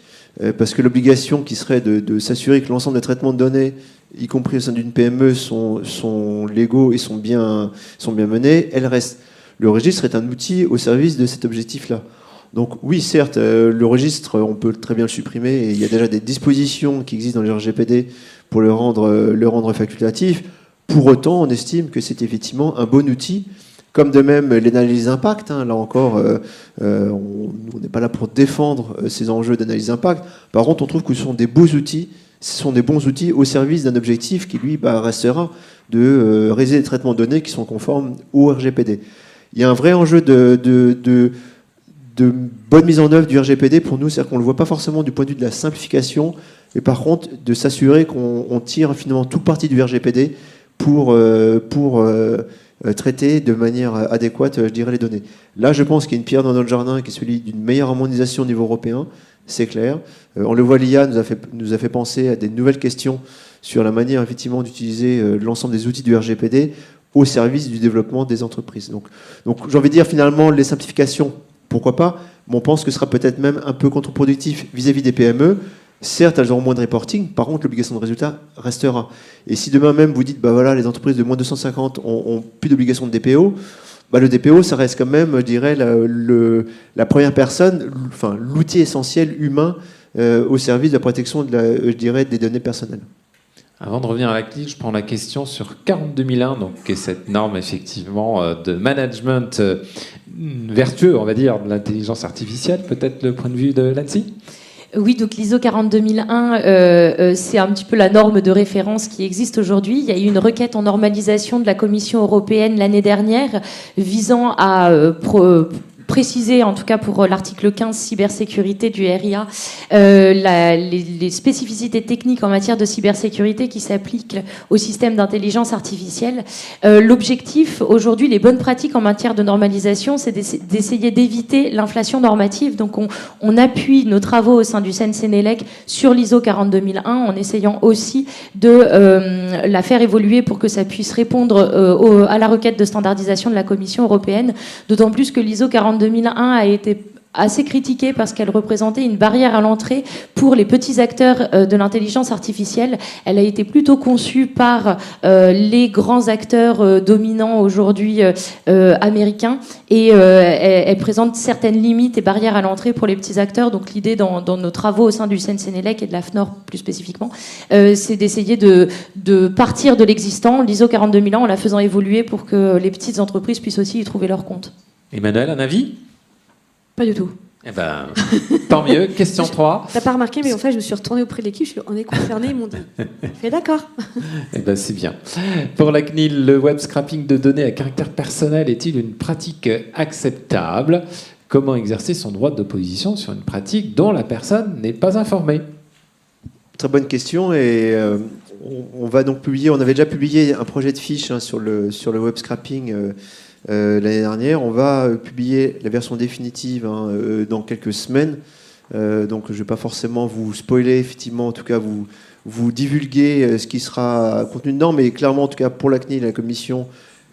parce que l'obligation qui serait de s'assurer que l'ensemble des traitements de données, y compris au sein d'une PME, sont légaux et sont bien menés, elle reste. Le registre est un outil au service de cet objectif-là. Donc oui, certes, le registre, on peut très bien le supprimer, et il y a déjà des dispositions qui existent dans le RGPD pour le rendre facultatif. Pour autant, on estime que c'est effectivement un bon outil, comme de même l'analyse d'impact. Là encore, on n'est pas là pour défendre ces enjeux d'analyse d'impact. Par contre, on trouve que ce sont des beaux outils, au service d'un objectif qui, lui, restera de réaliser des traitements de données qui sont conformes au RGPD. Il y a un vrai enjeu de bonne mise en œuvre du RGPD pour nous, c'est-à-dire qu'on ne le voit pas forcément du point de vue de la simplification, mais par contre de s'assurer qu'on tire finalement tout parti du RGPD pour traiter de manière adéquate, je dirais, les données. Là, je pense qu'il y a une pierre dans notre jardin qui est celui d'une meilleure harmonisation au niveau européen, c'est clair. On le voit, l'IA nous a fait penser à des nouvelles questions sur la manière effectivement d'utiliser l'ensemble des outils du RGPD au service du développement des entreprises. Donc j'ai envie de dire finalement les simplifications, pourquoi pas, mais on pense que ce sera peut-être même un peu contre-productif vis-à-vis des PME. Certes, elles auront moins de reporting, par contre, l'obligation de résultat restera. Et si demain même vous dites, voilà, les entreprises de moins de 250 ont plus d'obligation de DPO, le DPO, ça reste quand même, je dirais, la première personne, enfin, l'outil essentiel humain au service de la protection je dirais, des données personnelles. Avant de revenir à la CNIL, je prends la question sur 42001, donc, qui est cette norme effectivement de management vertueux, on va dire, de l'intelligence artificielle. Peut-être le point de vue de l'ANSSI ? Oui, donc l'ISO 42001, c'est un petit peu la norme de référence qui existe aujourd'hui. Il y a eu une requête en normalisation de la Commission européenne l'année dernière visant à préciser, en tout cas pour l'article 15 cybersécurité du RIA, les spécificités techniques en matière de cybersécurité qui s'appliquent au système d'intelligence artificielle. L'objectif aujourd'hui, les bonnes pratiques en matière de normalisation, c'est d'essayer d'éviter l'inflation normative. Donc on appuie nos travaux au sein du CNCNELEC sur l'ISO 42001 en essayant aussi de la faire évoluer pour que ça puisse répondre à la requête de standardisation de la Commission européenne, d'autant plus que l'ISO 42001 a été assez critiquée parce qu'elle représentait une barrière à l'entrée pour les petits acteurs de l'intelligence artificielle. Elle a été plutôt conçue par les grands acteurs dominants aujourd'hui américains et elle présente certaines limites et barrières à l'entrée pour les petits acteurs. Donc l'idée dans nos travaux au sein du CNCNELEC et de l'AFNOR plus spécifiquement, c'est d'essayer de partir de l'existant, l'ISO 42001, en la faisant évoluer pour que les petites entreprises puissent aussi y trouver leur compte. Emmanuel, un avis ? Pas du tout. Eh ben, tant mieux. Question 3. T'as pas remarqué, mais en fait, je me suis retournée auprès de l'équipe, on est concernés, ils m'ont dit. Je d'accord. Eh ben, c'est bien. Pour la CNIL, le web scrapping de données à caractère personnel est-il une pratique acceptable ? Comment exercer son droit d'opposition sur une pratique dont la personne n'est pas informée ? Très bonne question, et on va donc publier, on avait déjà publié un projet de fiche sur le web scrapping l'année dernière. On va publier la version définitive dans quelques semaines. Donc je ne vais pas forcément vous spoiler, effectivement, en tout cas vous divulguer ce qui sera contenu dedans, mais clairement, en tout cas pour la CNIL et la Commission,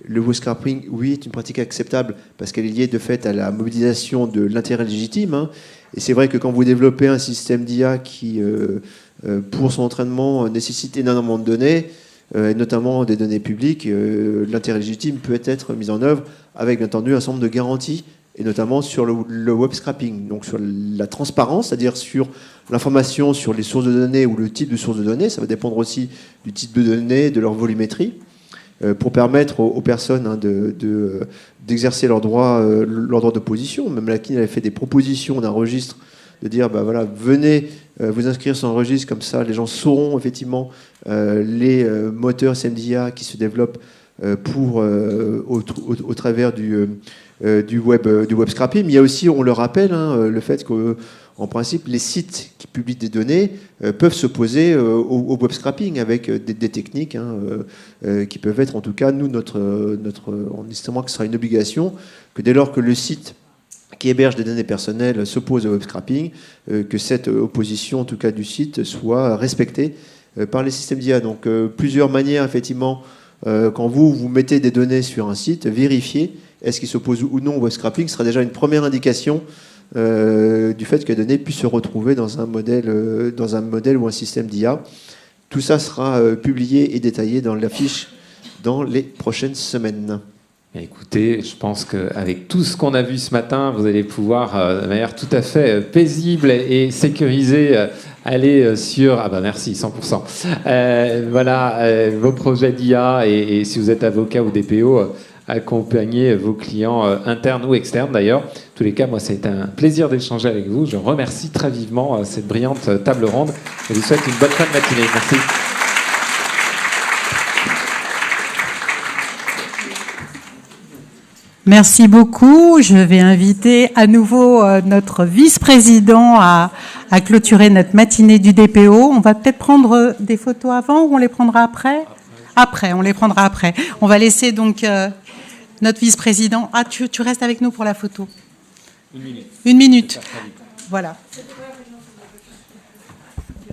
le web scrapping, oui, est une pratique acceptable parce qu'elle est liée de fait à la mobilisation de l'intérêt légitime. Et c'est vrai que quand vous développez un système d'IA qui, pour son entraînement, nécessite énormément de données, et notamment des données publiques, l'intérêt légitime peut être mis en œuvre avec, bien entendu, un certain nombre de garanties, et notamment sur le web scrapping, donc sur la transparence, c'est-à-dire sur l'information sur les sources de données ou le type de source de données. Ça va dépendre aussi du type de données, de leur volumétrie, pour permettre aux personnes d'exercer leur droit d'opposition. Même la CNIL avait fait des propositions d'un registre, de dire, voilà, venez vous inscrire sur un registre, comme ça les gens sauront effectivement les moteurs SMDIA qui se développent au travers du web scrapping. Mais il y a aussi, on le rappelle, le fait qu'en principe, les sites qui publient des données peuvent s'opposer au web scrapping avec des techniques qui peuvent être, en tout cas, nous, on estime que ce sera une obligation, que dès lors que le site qui héberge des données personnelles s'oppose au web scrapping, que cette opposition, en tout cas du site, soit respectée par les systèmes d'IA. Donc plusieurs manières, effectivement, quand vous mettez des données sur un site, vérifiez est-ce qu'il s'oppose ou non au web scrapping. Ce sera déjà une première indication du fait que les données puissent se retrouver dans un modèle ou un système d'IA. Tout ça sera publié et détaillé dans la fiche dans les prochaines semaines. Écoutez, je pense qu'avec tout ce qu'on a vu ce matin, vous allez pouvoir, de manière tout à fait paisible et sécurisée, aller sur... Ah bah merci, 100%. Voilà, vos projets d'IA et si vous êtes avocat ou DPO, accompagner vos clients internes ou externes d'ailleurs. En tous les cas, moi, ça a été un plaisir d'échanger avec vous. Je remercie très vivement cette brillante table ronde et je vous souhaite une bonne fin de matinée. Merci. Merci beaucoup. Je vais inviter à nouveau notre vice-président à clôturer notre matinée du DPO. On va peut-être prendre des photos avant ou on les prendra après ? Après, on les prendra après. On va laisser donc notre vice-président... Ah, tu restes avec nous pour la photo ? 1 minute. 1 minute. Voilà.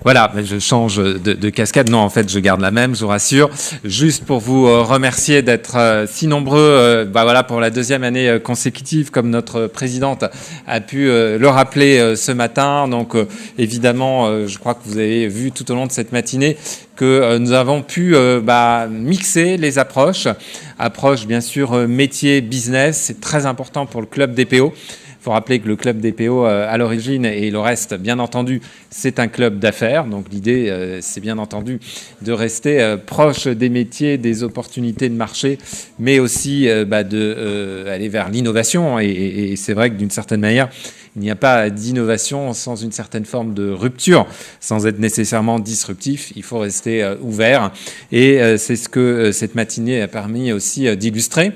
Voilà, je change de cascade. Non, en fait, je garde la même, je vous rassure. Juste pour vous remercier d'être si nombreux voilà, pour la 2e année consécutive, comme notre présidente a pu le rappeler ce matin. Donc, évidemment, je crois que vous avez vu tout au long de cette matinée que nous avons pu mixer les approches. Approche, bien sûr, métier, business. C'est très important pour le club DPO. Il faut rappeler que le club DPO, à l'origine, et le reste, bien entendu, c'est un club d'affaires. Donc l'idée, c'est bien entendu de rester proche des métiers, des opportunités de marché, mais aussi d'aller vers l'innovation. Et c'est vrai que d'une certaine manière, il n'y a pas d'innovation sans une certaine forme de rupture, sans être nécessairement disruptif. Il faut rester ouvert. Et c'est ce que cette matinée a permis aussi d'illustrer.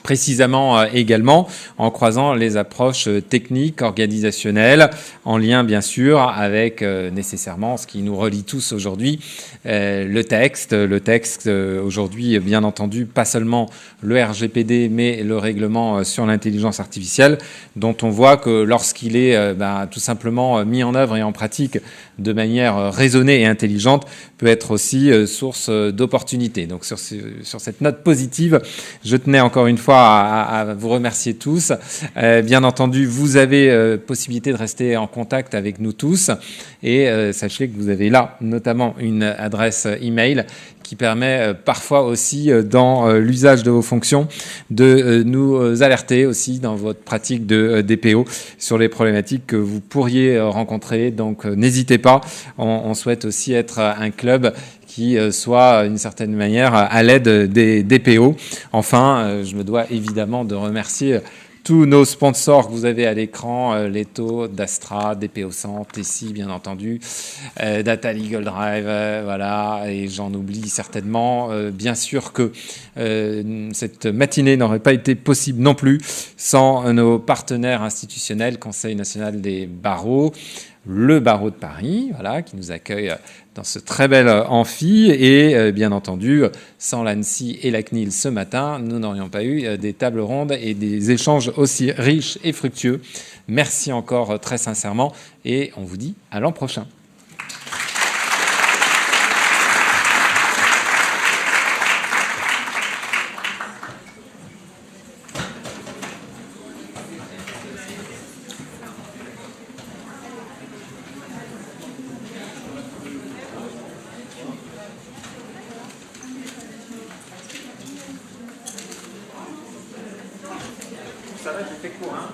Précisément également en croisant les approches techniques, organisationnelles, en lien bien sûr avec nécessairement ce qui nous relie tous aujourd'hui, le texte. Le texte aujourd'hui, bien entendu, pas seulement le RGPD, mais le règlement sur l'intelligence artificielle, dont on voit que lorsqu'il est tout simplement mis en œuvre et en pratique de manière raisonnée et intelligente, peut être aussi source d'opportunités. Donc sur cette note positive, je tenais encore une fois à vous remercier tous. Bien entendu, vous avez possibilité de rester en contact avec nous tous et sachez que vous avez là notamment une adresse email qui permet parfois aussi dans l'usage de vos fonctions de nous alerter aussi dans votre pratique de DPO sur les problématiques que vous pourriez rencontrer. Donc n'hésitez pas, on souhaite aussi être un club qui soit d'une certaine manière à l'aide des DPO. Enfin, je me dois évidemment de remercier tous nos sponsors que vous avez à l'écran, Leto, Dastra, DPO100, Tessie, bien entendu, Data Legal Drive, voilà, et j'en oublie certainement. Bien sûr que cette matinée n'aurait pas été possible non plus sans nos partenaires institutionnels, Conseil national des barreaux, le barreau de Paris, voilà, qui nous accueille dans ce très bel amphi. Et bien entendu, sans l'ANSSI et la CNIL ce matin, nous n'aurions pas eu des tables rondes et des échanges aussi riches et fructueux. Merci encore très sincèrement et on vous dit à l'an prochain. Ça va, j'ai fait court, hein.